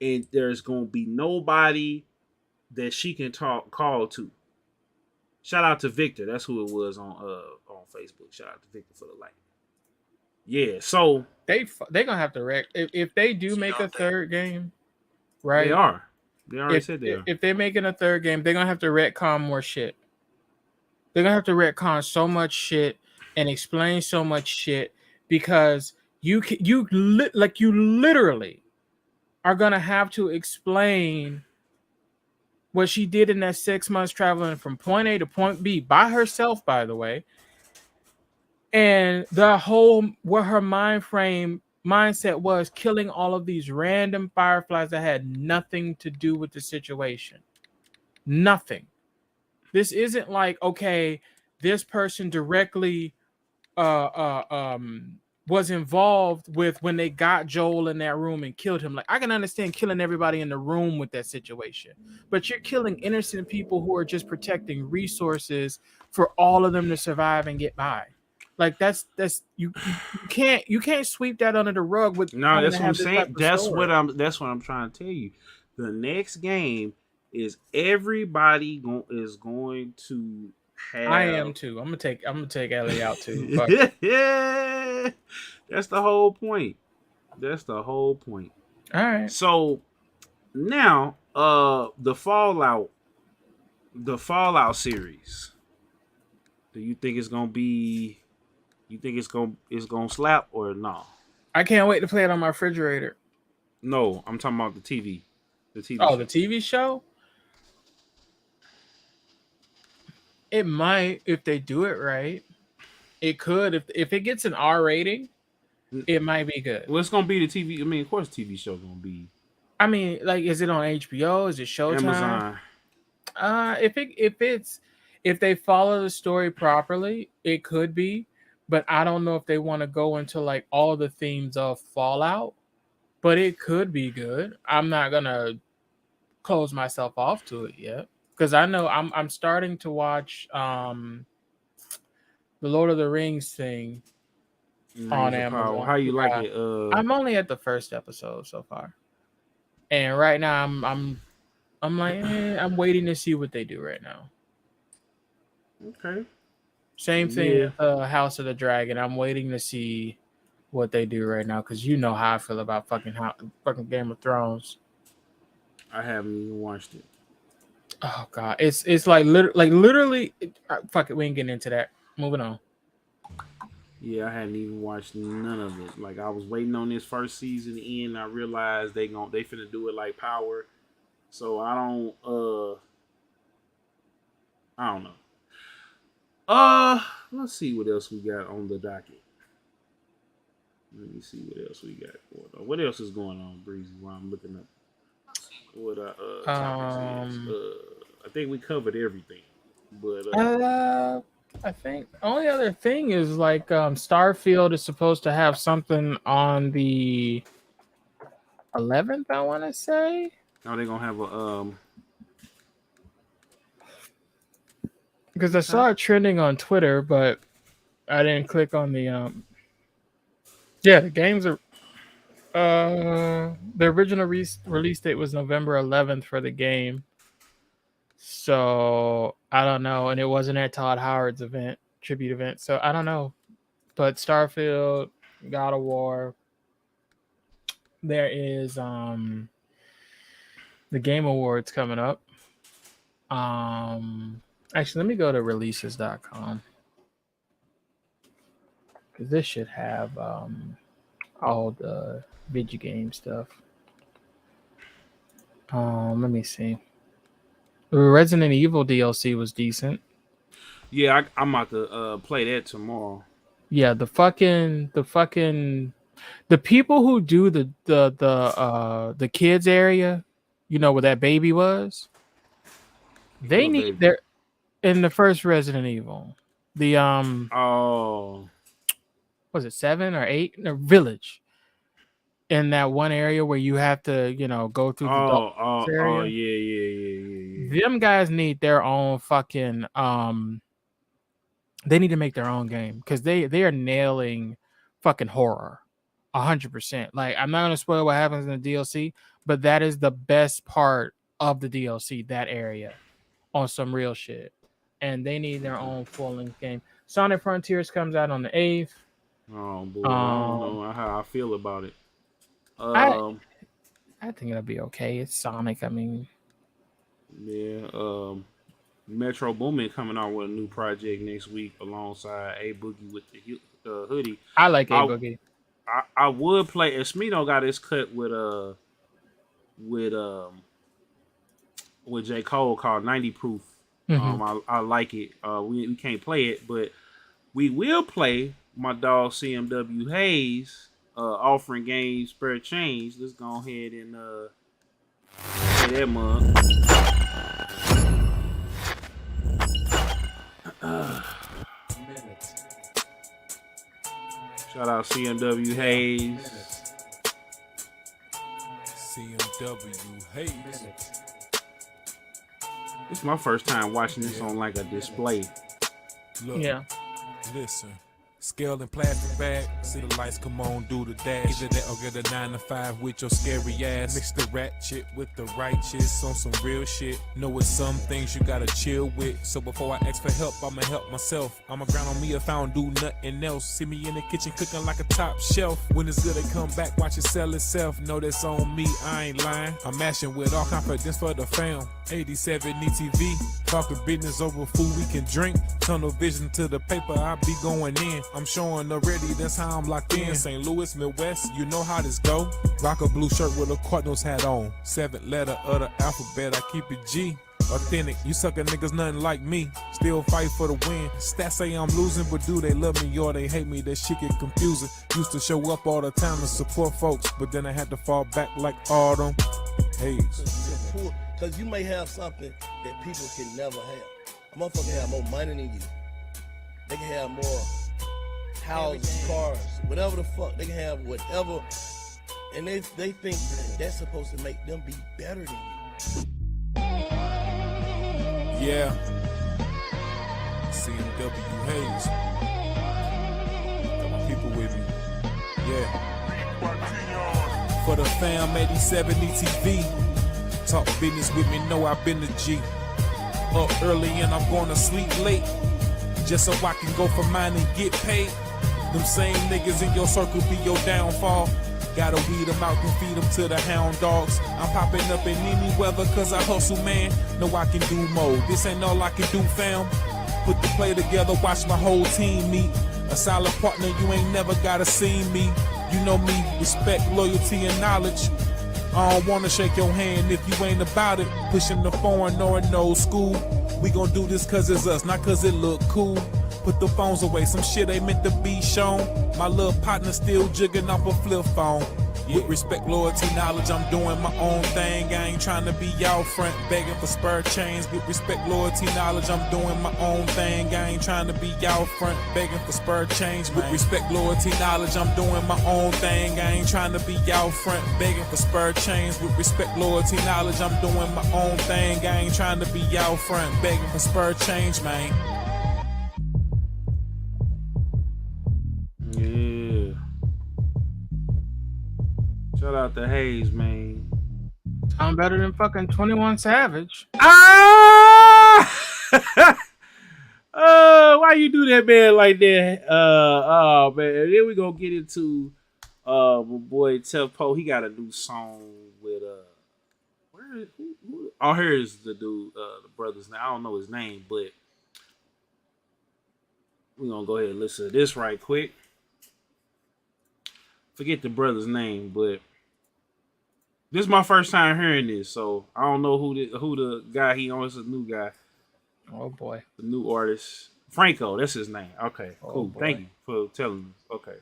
and there's gonna be nobody that she can call to. Shout out to Victor. That's who it was on Facebook. Shout out to Victor for the like. Yeah, so they gonna have to wreck if they do make a third game, right? They are. They already said they are. If they're making a third game, they're gonna have to retcon more shit. They're gonna have to retcon so much shit and explain so much shit, because you literally are gonna have to explain what she did in that 6 months traveling from point A to point B by herself, by the way, and the whole what her mindset was, killing all of these random Fireflies that had nothing to do with the situation. Nothing. This isn't like, okay, this person directly was involved with when they got Joel in that room and killed him. Like, I can understand killing everybody in the room with that situation, but you're killing innocent people who are just protecting resources for all of them to survive and get by. Like, that's you can't sweep that under the rug with No, trying that's to what I'm have this type saying. of story. That's what I'm trying to tell you. The next game is everybody is going to I am have. too. I'm gonna take Ellie out too. Fuck. Yeah, that's the whole point. That's the whole point. All right. So now, the Fallout series. Do you think it's gonna be? You think it's gonna slap or no? I can't wait to play it on my refrigerator. No, I'm talking about the TV, the TV Oh, show. the TV show? It might if they do it right. It could if it gets an R rating, it might be good. Well, it's gonna be the TV. I mean, of course, TV show gonna be I mean, like, is it on HBO? Is it Showtime? Amazon. If they follow the story properly, it could be. But I don't know if they want to go into like all the themes of Fallout. But it could be good. I'm not gonna close myself off to it yet because I know I'm starting to watch the Lord of the Rings thing on Amazon. How you like Yeah. it? I'm only at the first episode so far, and right now I'm like I'm waiting to see what they do right now. Okay. Same thing Yeah. with House of the Dragon. I'm waiting to see what they do right now because you know how I feel about fucking Game of Thrones. I haven't even watched it. Oh god, it's like literally. Fuck it, we ain't getting into that. Moving on. Yeah, I hadn't even watched none of it. Like I was waiting on this first season to end. I realized they finna do it like Power. So I don't know. Let's see what else we got on the docket. Let me see what else we got going on. What else is going on, Breezy? While I'm looking up what topics is. I think we covered everything. But I think only other thing is like Starfield is supposed to have something on the 11th. I want to say. are they gonna have a Because I saw it trending on Twitter, but I didn't click on the Yeah, the games are. The original release date was November 11th for the game. So I don't know, and it wasn't at Todd Howard's tribute event. So I don't know, but Starfield, God of War. There is the Game Awards coming up. Actually, let me go to releases.com because this should have all the video game stuff. Let me see. Resident Evil DLC was decent. Yeah, I'm about to play that tomorrow. Yeah, the people who do the kids area, you know where that baby was. They What need baby? their in the first Resident Evil. The was it 7 or 8 in a village? In that one area where you have to, go through the area. Yeah. Them guys need their own fucking they need to make their own game because they are nailing fucking horror 100%. Like, I'm not gonna spoil what happens in the DLC, but that is the best part of the DLC, that area, on some real shit. And they need their own full-length game. Sonic Frontiers comes out on the 8th. Oh boy, I don't know how I feel about it. I think it'll be okay. It's Sonic. I mean, yeah. Metro Boomin coming out with a new project next week alongside A Boogie with the hoodie. I like A Boogie. I would play. If Smino got his cut with J. Cole called 90 Proof. Mm-hmm. I like it. We can't play it, but we will play my dog CMW Hayes. Offering games spare change. Let's go ahead and play that mug. Shout out CMW Hayes. CMW Hayes. It's my first time watching this on like a display. Look, Yeah. listen. Scale and plastic bag, see the lights come on, do the dash. Either that or get a 9 to 5 with your scary ass. Mix the ratchet with the righteous on some real shit. Know it's some things you gotta chill with. So before I ask for help, I'ma help myself. I'ma grind on me if I don't do nothing else. See me in the kitchen cooking like a top shelf. When it's good, I come back, watch it sell itself. Know that's on me, I ain't lying. I'm mashing with all confidence for the fam. 87 ETV, talking business over food we can drink. Tunnel vision to the paper, I be going in. I'm showing already, that's how I'm locked in. St. Louis, Midwest, you know how this go. Rock a blue shirt with a Cardinals hat on. 7th letter of the alphabet, I keep it G. Authentic, you sucker niggas nothing like me. Still fight for the win. Stats say I'm losing, but do they love me or they hate me? That shit get confusing. Used to show up all the time to support folks, but then I had to fall back like Autumn Hayes. Because you may have something that people can never have. A motherfucker have more money than you. They can have more houses, cars, whatever the fuck. They can have whatever. And they think that that's supposed to make them be better than you. Yeah. CMW Hayes. Got my people with me. Yeah. For the fam, 87 ETV. Talk business with me, know I've been the G. Up early and I'm going to sleep late. Just so I can go for mine and get paid. Them same niggas in your circle be your downfall. Gotta weed them out and feed them to the hound dogs. I'm popping up in any weather cause I hustle, man. Know I can do more. This ain't all I can do, fam. Put the play together, watch my whole team meet. A solid partner, you ain't never gotta see me. You know me, respect, loyalty, and knowledge. I don't wanna shake your hand if you ain't about it. Pushing the foreign or an old school. We gon' do this cause it's us, not cause it look cool. Put the phones away, some shit ain't meant to be shown. My little partner still jigging off a flip phone. With respect, loyalty, knowledge, I'm doing my own thing. I ain't trying to be y'all front begging for spur chains. With respect, loyalty, knowledge, I'm doing my own thing. I ain't trying to be y'all front begging for spur change. With respect, loyalty, knowledge, I'm doing my own thing. I ain't trying to be y'all front begging for spur chains. With respect, loyalty, knowledge, I'm doing my own thing. I ain't trying to be y'all front begging for spur change, man. Yeah. Shout out to Hayes, man. I'm better than fucking 21 Savage. Ah! Why you do that, man, like that? Oh man. Then we gonna get into my boy Telpo. He got a new song with who? Oh, here's the dude, the brother's name. I don't know his name, but we gonna go ahead and listen to this right quick. Forget the brother's name, but this is my first time hearing this, so I don't know who the guy he on. It's a new guy. Oh boy. The new artist. Franco, that's his name. Okay, cool. Boy. Thank you for telling us. Okay.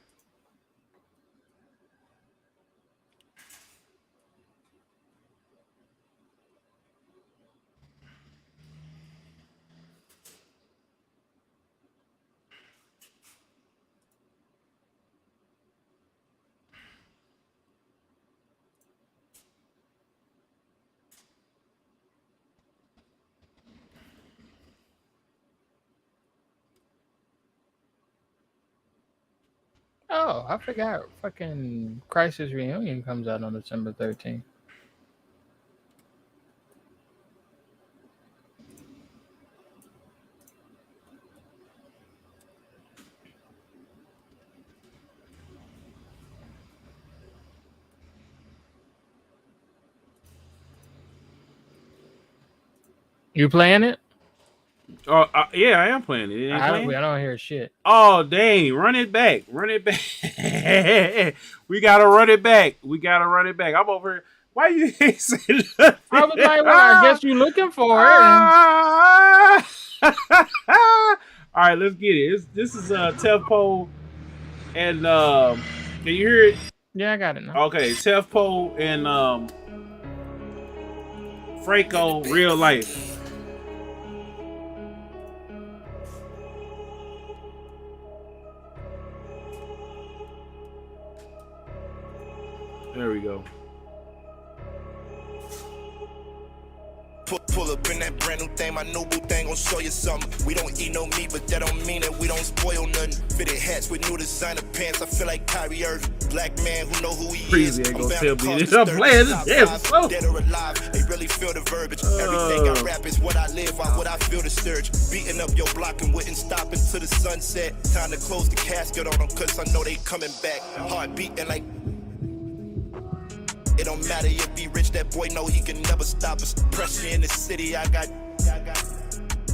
Oh, I forgot. Fucking Crisis Reunion comes out on December 13th. You playing it? Oh, yeah, I am playing it. It ain't I playing? don't hear shit. Oh, dang. Run it back. Run it back. We got to run it back. I'm over here. Why you ain't say nothing? I was like, well, I guess you looking for it. All right, let's get it. This is Tefpo and can you hear it? Yeah, I got it now. Okay, Tefpo and Franco, Real Life. There we go. Pull up in that brand new thing, my new boo thing gon' show you something. We don't eat no meat, but that don't mean that we don't spoil nothing. Fitted hats with new designer pants, I feel like Kyrie Irving. Black man who know who he Breezy is. ain't I'm gonna bound tell to me cause this. I'm disturbance. playing this Top damn five, song. dead or alive, they really feel the verbiage. Everything I rap is what I live, why would I feel the sturge? Beating up your block and wouldn't stop until the sunset. Time to close the casket on them, cause I know they coming back. Heart beating like it don't matter if he rich, that boy know he can never stop us. Pressure in the city, I got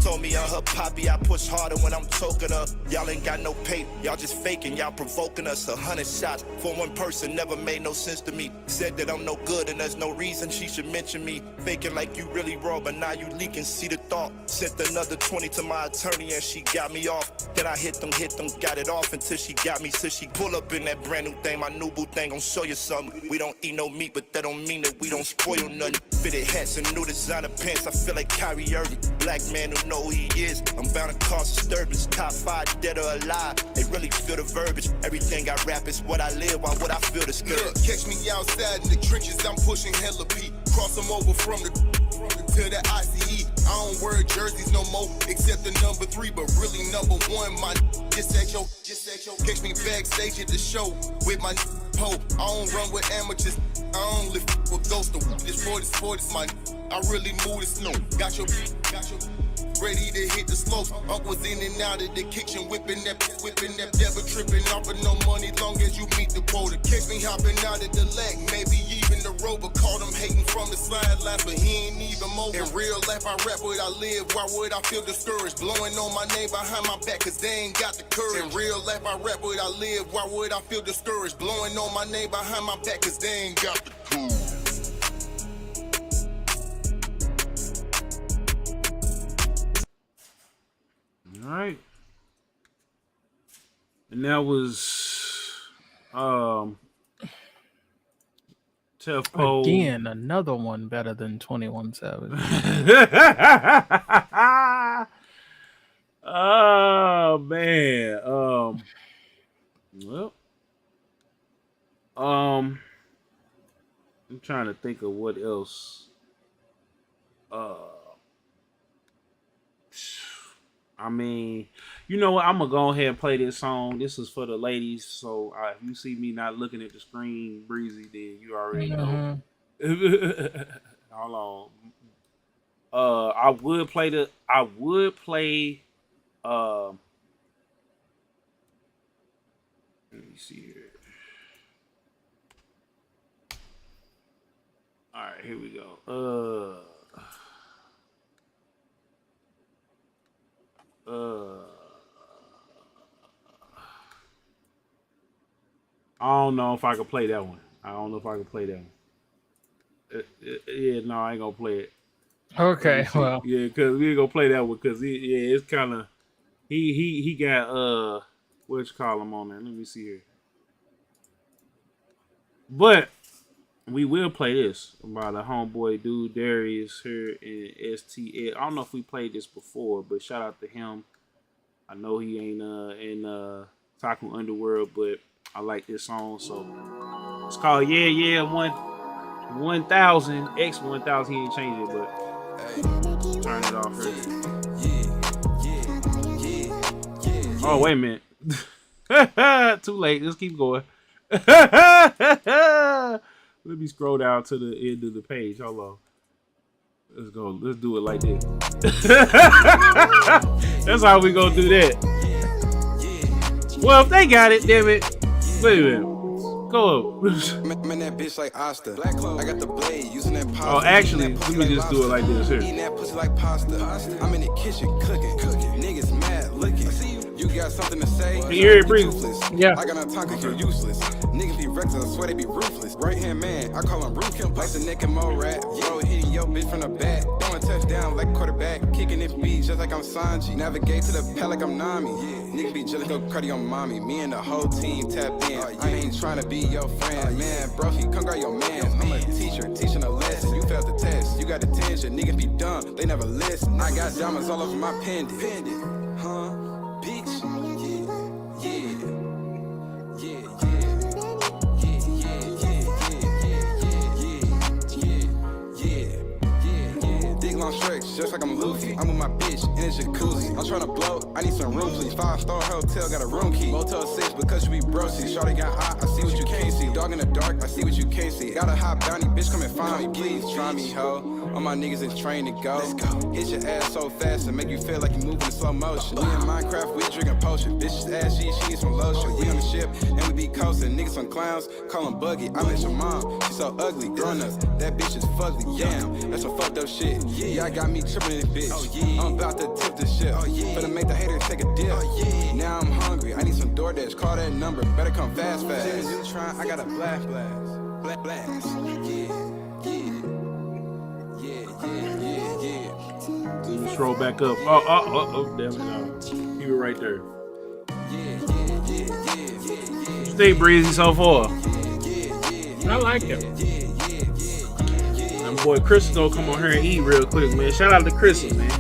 told me on her poppy, I push harder when I'm toking her. Y'all ain't got no paper, y'all just faking, y'all provoking us. 100 shots for one person never made no sense to me. Said that I'm no good and there's no reason she should mention me. Faking like you really raw, but now you leaking, see the thought. Sent another 20 to my attorney and she got me off. Then I hit them, got it off until she got me. So she pull up in that brand new thing, my new boo thing gon' show you something. We don't eat no meat, but that don't mean that we don't spoil nothing. Fitted hats and new designer pants, I feel like Kyrie Irving. Black man who know who he is. I'm bound to cause disturbance. Top 5, dead or alive. They really feel the verbiage. Everything I rap is what I live. Why would I feel the scourge? Look, catch me outside in the trenches. I'm pushing hella P. Cross them over from the to the ICE. I don't wear jerseys no more, except the number 3, but really number 1. My just at your. Catch me backstage at the show with my Pope. I don't run with amateurs. I don't live with ghosts. This 40s, my. I really move the snow. Got your. Ready to hit the slopes. Uncle's in and out of the kitchen, whipping that, never tripping off of no money, long as you meet the quota. Catch me hopping out of the leg, maybe even the rover. Caught him hating from the sidelines, but he ain't even mobile. In real life, I rap what I live. Why would I feel discouraged? Blowing on my name behind my back, cause they ain't got the courage. In real life, I rap what I live. Why would I feel discouraged? Blowing on my name behind my back, cause they ain't got the courage. All right. And that was Tefco. Again, another one better than 21 Savage. Oh man. I'm trying to think of what else. I mean, you know what? I'm gonna go ahead and play this song. This is for the ladies. So if you see me not looking at the screen, Breezy, then you already know. Hold on. I would play. Let me see here. All right, here we go. I don't know if I can play that one. Yeah, no, I ain't gonna play it. Okay, well. Yeah, because we ain't gonna play that one because it's kind of he got what you call him on there. Let me see here. But we will play this by the homeboy dude Darius here in STL. I don't know if we played this before, but shout out to him. I know he ain't in Taco Underworld, but I like this song, so it's called Yeah 1000 X 1000. He ain't changed it, but turn it off here. Oh wait a minute, too late. Let's keep going. Let me scroll down to the end of the page. Hold on. Let's go. Let's do it like this. That's how we gonna do that. Well, if they got it, damn it. Wait a minute. Go up. Man, that bitch like Asta. I got the blade using that pasta. Oh, actually, let me just do it like this here. Eating that pussy like pasta. I'm in the kitchen cooking. Niggas mad looking. You got something to say? Can you hear it, Breezy? Yeah. I got no time cause you're useless. Niggas be reckless, I swear they be ruthless. Right hand man, I call him Root. Like the neck and Mo rat. Bro hitting your bitch from the back. Throwing touchdown like a quarterback. Kicking it beats just like I'm Sanji. Navigate to the pad like I'm Nami. Niggas be jealous, go credit on mommy. Me and the whole team tapped in. I ain't trying to be your friend. Man, bro, he come grab your man. I'm a teacher, teaching a lesson. You failed the test, you got detention. Niggas be dumb, they never listen. I got diamonds all over my pendant. Huh? Bitch. bitch, just like I'm Luffy. I'm with my bitch in a jacuzzi. I'm tryna blow, I need some room, please. 5-star hotel, got a room key. Motel 6, because you be brozy. Shawty got hot, I see what you can't see. Dog in the dark, I see what you can't see. Got a hot bounty, bitch, come and find me, please. Try me, ho. All my niggas is trained to go. Let's go. Hit your ass so fast and make you feel like you moving in slow motion. We in Minecraft, we drinking potion. Bitch's ass, she needs some lotion. We on the ship and we be coasting. Niggas some clowns, call them buggy. I met your mom, she so ugly. Grown up, that bitch is fugly. Damn, that's some fucked up shit. Yeah, I got me tripping in this bitch. I'm about to tip this shit. Finna make the haters take a dip. Now I'm hungry, I need some DoorDash. Call that number, better come fast. You trying? I got a blast. Scroll back up. Oh, damn it. No. Keep it right there. What you think, Breezy, so far? I like it. My boy Chris is gonna come on here and eat real quick, man. Shout out to Chris, man.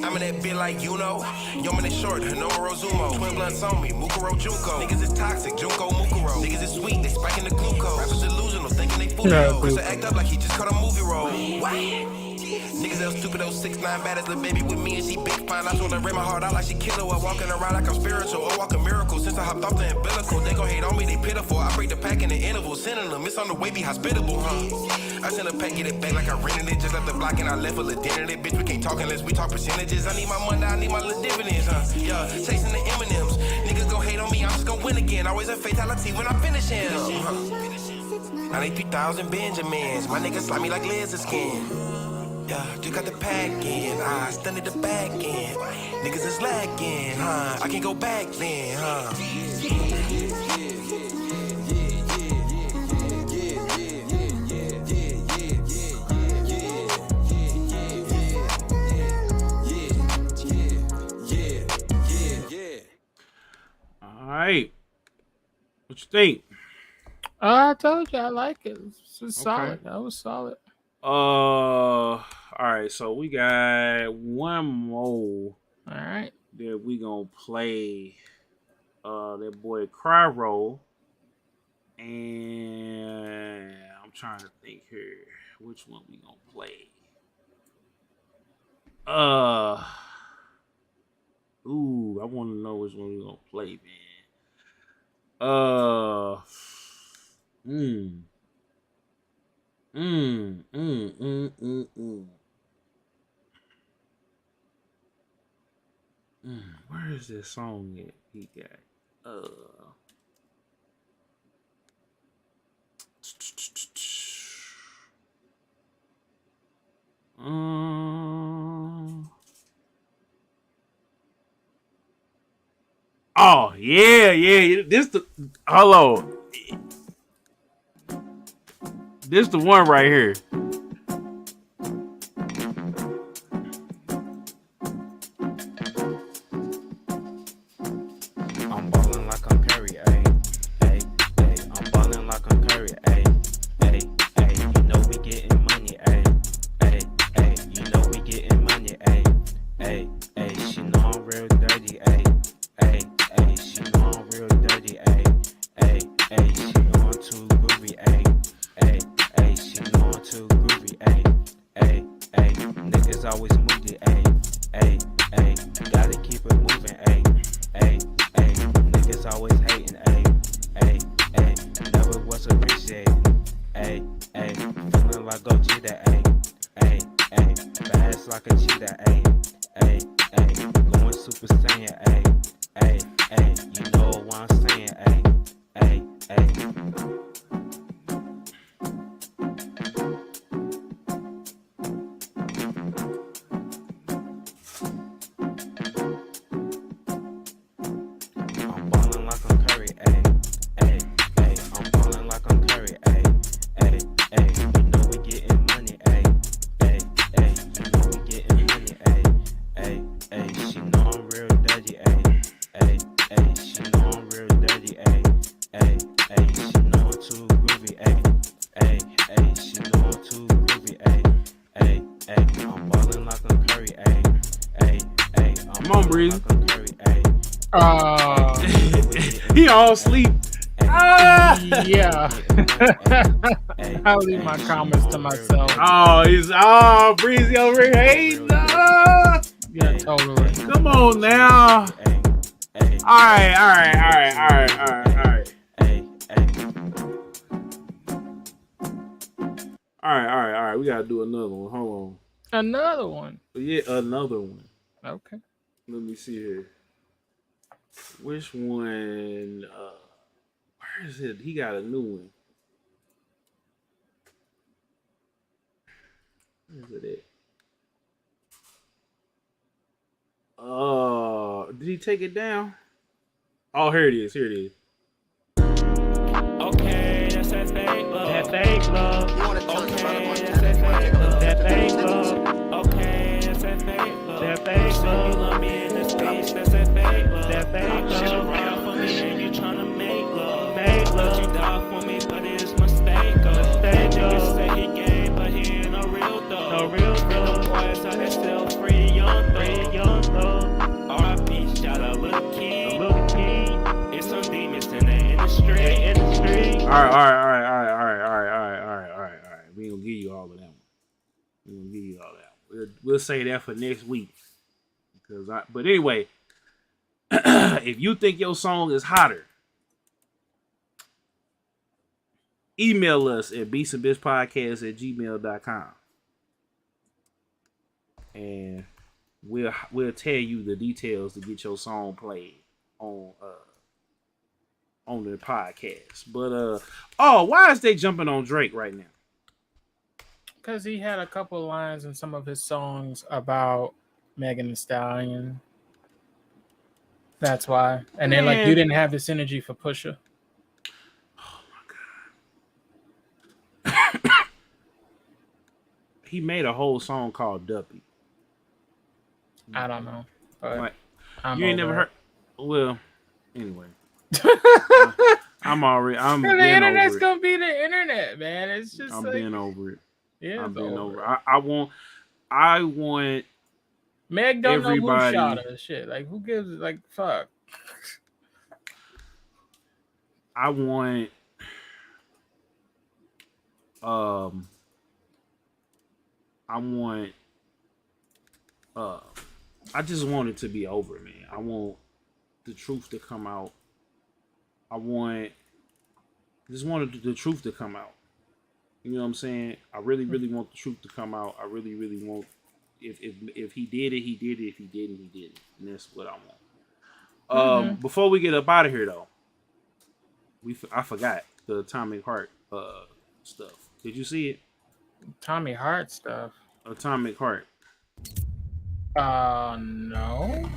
I'm in that bit like you know. Yo, man, it's short, Hanoro Zumo. Twin blunts on me, Mukuro Junko. Niggas is toxic, Junko Mukuro. Niggas is sweet, they spiking the glucose. Rappers delusional, thinking they fool yo. Chris act up like he just caught a movie role. What? Niggas that stupid, 6'9" bad as a baby with me and she big fine. I told her, ring my heart out like she killer her. Walking around like I'm spiritual or walking miracle. Since I hopped off the umbilical, they gon' hate on me, they pitiful. I break the pack in the interval, sending them. It's on the way, be hospitable, huh? I send a pack, get it back like I rented it. Just left the block and I left a little dinner. That bitch, we can't talk unless we talk percentages. I need my money, I need my little dividends, huh? Yeah, chasing the M&Ms. Niggas gon' hate on me, I'm just gon' win again. Always a fatality when I finish him, huh? I need 3,000 Benjamins. My niggas slimy like lizard skin. Yeah, just got the pack in, I stunned the back end. Niggas is lacking, huh? I can't go back then, huh? All right. What you think? I told you I like it. It's solid. That was solid. All right, so we got one more. All right. That we gonna play. That boy Cry Roll. And I'm trying to think here. Which one we gonna play? Ooh, I wanna know which one we gonna play, man. Where is this song at? He got oh yeah. This the hello. This the one right here. I'm ballin' like I'm Curry, ayy. I'm ballin' like I'm Curry, ayy. You know we getting money, ayy. You know we getting money, ayy. She know I'm real dirty, ayy. She know I'm real dirty, ayy. She know I'm too groovy, ayy. She know I'm too groovy, ayy. Niggas always moody, ayy. Gotta keep it moving, ayy. Niggas always hating, ayy. Never was appreciated, ayy. Feeling like Gogeta, ayy. Fast like a cheetah, ayy. Going Super Saiyan, ayy. You know what I'm saying, ayy. I'm ballin' like I'm Curry, ayy. I'm ballin' like I'm Curry, ayy. You know we getting money, ayy. You know we getting money, ayy. She know I'm real dirty, ayy. She know I'm real dirty, ayy. She know I'm too groovy, ayy. She know I'm too groovy, ayy. I'm ballin' like I'm Curry, ayy. I'm Come on, Breezy. like I'm Curry, ayy. He all asleep. Yeah. I'll leave my comments to myself. Oh, Breezy over here hating. Yeah, totally. Come on now. All right. We gotta do another one. Hold on. Another one. Yeah, another one. Okay. Let me see here. Which one? Where is it? He got a new one. Where is it at? Did he take it down? Oh, here it is. Okay, that's that fake love. That fake love. Okay, that's that fake love. That fake love. Okay, that's that fake love. That fake love. You love me in this speech. That's that fake love. That fake love. Shit around for me and you tryna make love. Make love. You die for me, but it's mistake. Mistake. You say he gay, but he ain't no real dog. No real dog. The boys out there still free young thug. Free young thug. R.I.P. Shout out Little Key. Little Key. It's some demons in the industry. All right. We ain't gonna give you all of that one. We'll say that for next week. But anyway, if you think your song is hotter, email us at beatsandbitspodcast@gmail.com. And we'll tell you the details to get your song played on the podcast. But why is they jumping on Drake right now? Because he had a couple lines in some of his songs about Megan Thee Stallion. That's why. And then like you didn't have this energy for Pusha. Oh my god. He made a whole song called Duppy. I don't know. But like, you ain't never heard. Well, anyway. I'm the internet's over it. Gonna be the internet, man. It's just I'm being over it. Yeah, I'm being over it. I want Meg don't everybody, know who shot her shit. Like who gives like fuck. I want I just want it to be over, man. I want the truth to come out. I just wanted the truth to come out. You know what I'm saying? I really want the truth to come out. I really want. If he did it, he did it. If he didn't, he didn't. And that's what I want. Before we get up out of here, though, I forgot the Atomic Heart stuff. Did you see it? Tommy Hart stuff. Atomic Heart. No.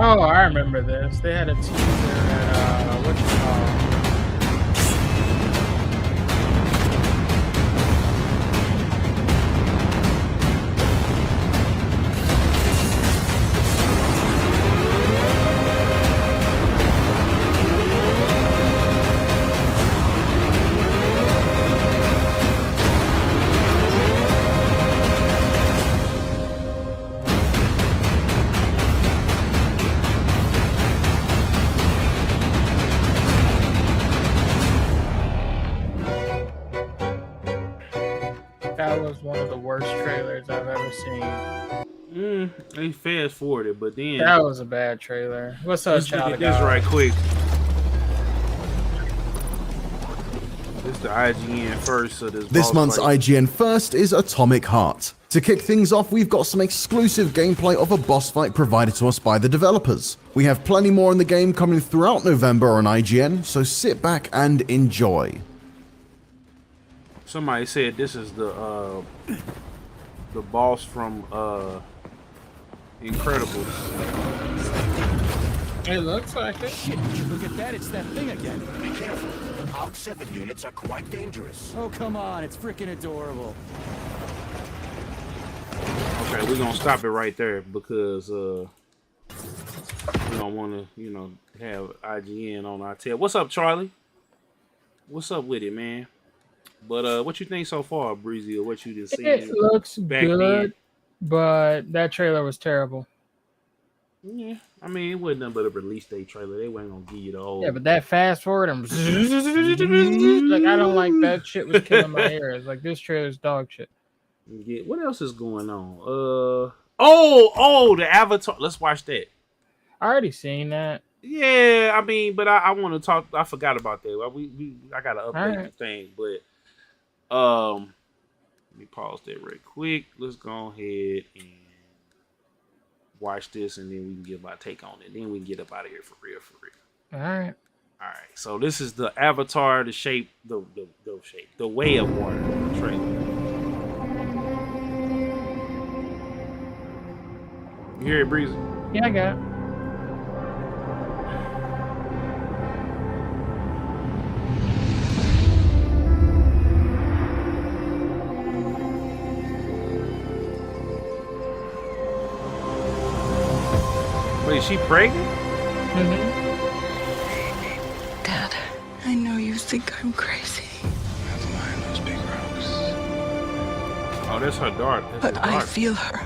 Oh, I remember this. They had a teaser at what's it called? That was one of the worst trailers I've ever seen. They fast forwarded, but then that was a bad trailer. What's up, let's look at this right quick. This is the IGN first. So this month's IGN first is Atomic Heart. To kick things off, we've got some exclusive gameplay of a boss fight provided to us by the developers. We have plenty more in the game coming throughout November on IGN, so sit back and enjoy. Somebody said this is the boss from Incredibles. It looks like it. Shit, look at that, it's that thing again. Be careful. Hog 7 units are quite dangerous. Oh, come on. It's freaking adorable. Okay, we're gonna stop it right there because we don't want to, have IGN on our tail. What's up, Charlie? What's up with it, man? But what you think so far, Breezy, or what you did see? It looks good, then? but that trailer was terrible. Yeah, I mean, it wasn't nothing but a release date trailer. They weren't gonna give you the whole. Yeah, but that fast forward and like I don't like that shit. Was killing my ears. Like this trailer's dog shit. Yeah, what else is going on? Oh, the Avatar. Let's watch that. I already seen that. Yeah, I mean, but I want to talk. I forgot about that. I gotta update the thing, but let me pause that real quick. Let's go ahead and watch this, and then we can give my take on it. Then we can get up out of here for real. All right. So this is the Avatar, the Way of Water trailer. You hear it, Breezy? Yeah, I got it. Wait, is she pregnant? Mm-hmm. Dad, I know you think I'm crazy. Never mind those big rocks. Oh, that's her daughter. But I feel her.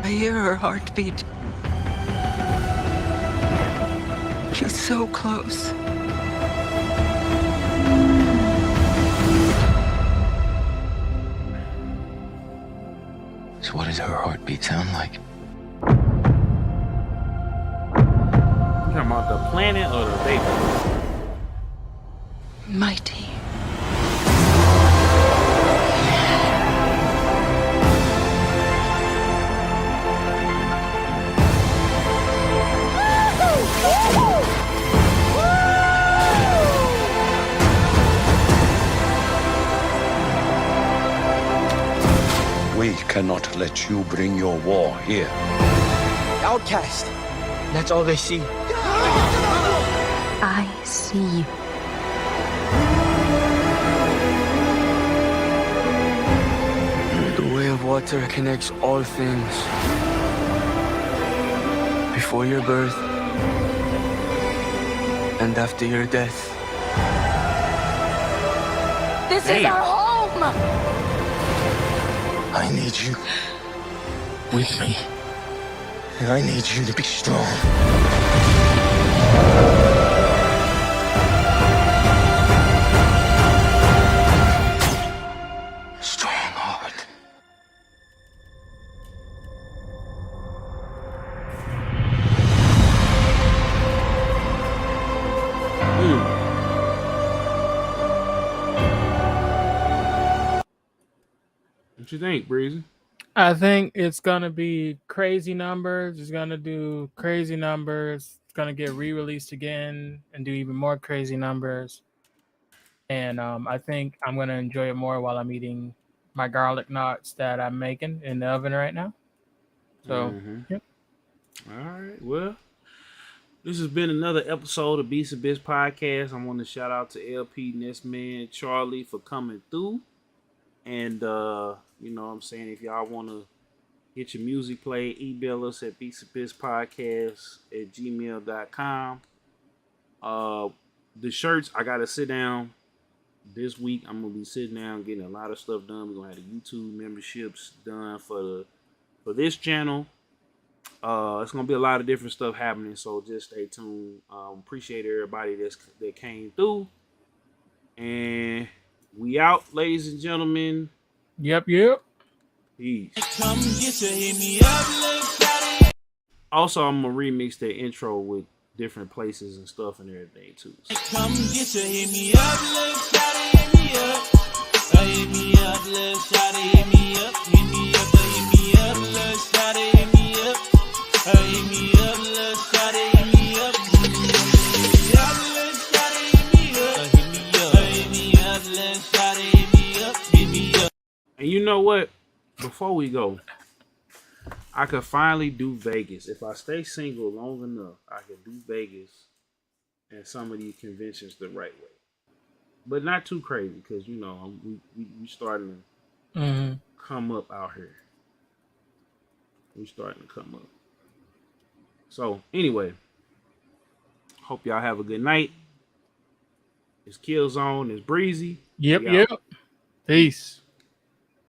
I hear her heartbeat. She's so close. So what does her heartbeat sound like? You talking about the planet or the baby? Mighty. We cannot let you bring your war here. Outcast. That's all they see. I see you. The way of water connects all things. Before your birth and after your death. This is our home! I need you with me. And I need you to be strong. Strong heart. What you think, Breezy? I think it's gonna be crazy numbers. It's gonna do crazy numbers. It's gonna get re-released again and do even more crazy numbers. And I think I'm gonna enjoy it more while I'm eating my garlic knots that I'm making in the oven right now. So, yep. All right. Well, this has been another episode of Beatz and Bitz podcast. I want to shout out to LP, Nestman, Charlie for coming through. And, you know what I'm saying, if y'all want to get your music played, email us at beatsandbizpodcast@gmail.com. The shirts, I got to sit down this week. I'm going to be sitting down getting a lot of stuff done. We're going to have the YouTube memberships done for this channel. It's going to be a lot of different stuff happening, so just stay tuned. Appreciate everybody that came through. And we out, ladies and gentlemen. Yep. Peace. Come get you, hit me up, little shawty. Also, I'm going to remix the intro with different places and stuff and everything, too. Come get you, hit me up, little shawty, hit me up. Hit me up, little shawty, hit me up. Hit me up, little shawty, hit me up. Hit me up, little shawty, hit me up. Hit me up, little shawty, hit me up. Hit me up, little shawty, hit me up. Hit me up. And you know what? Before we go, I could finally do Vegas. If I stay single long enough, I could do Vegas and some of these conventions the right way. But not too crazy because, you know, we starting to come up out here. We starting to come up. So, anyway, hope y'all have a good night. It's Killzone. It's Breezy. Yep. Peace.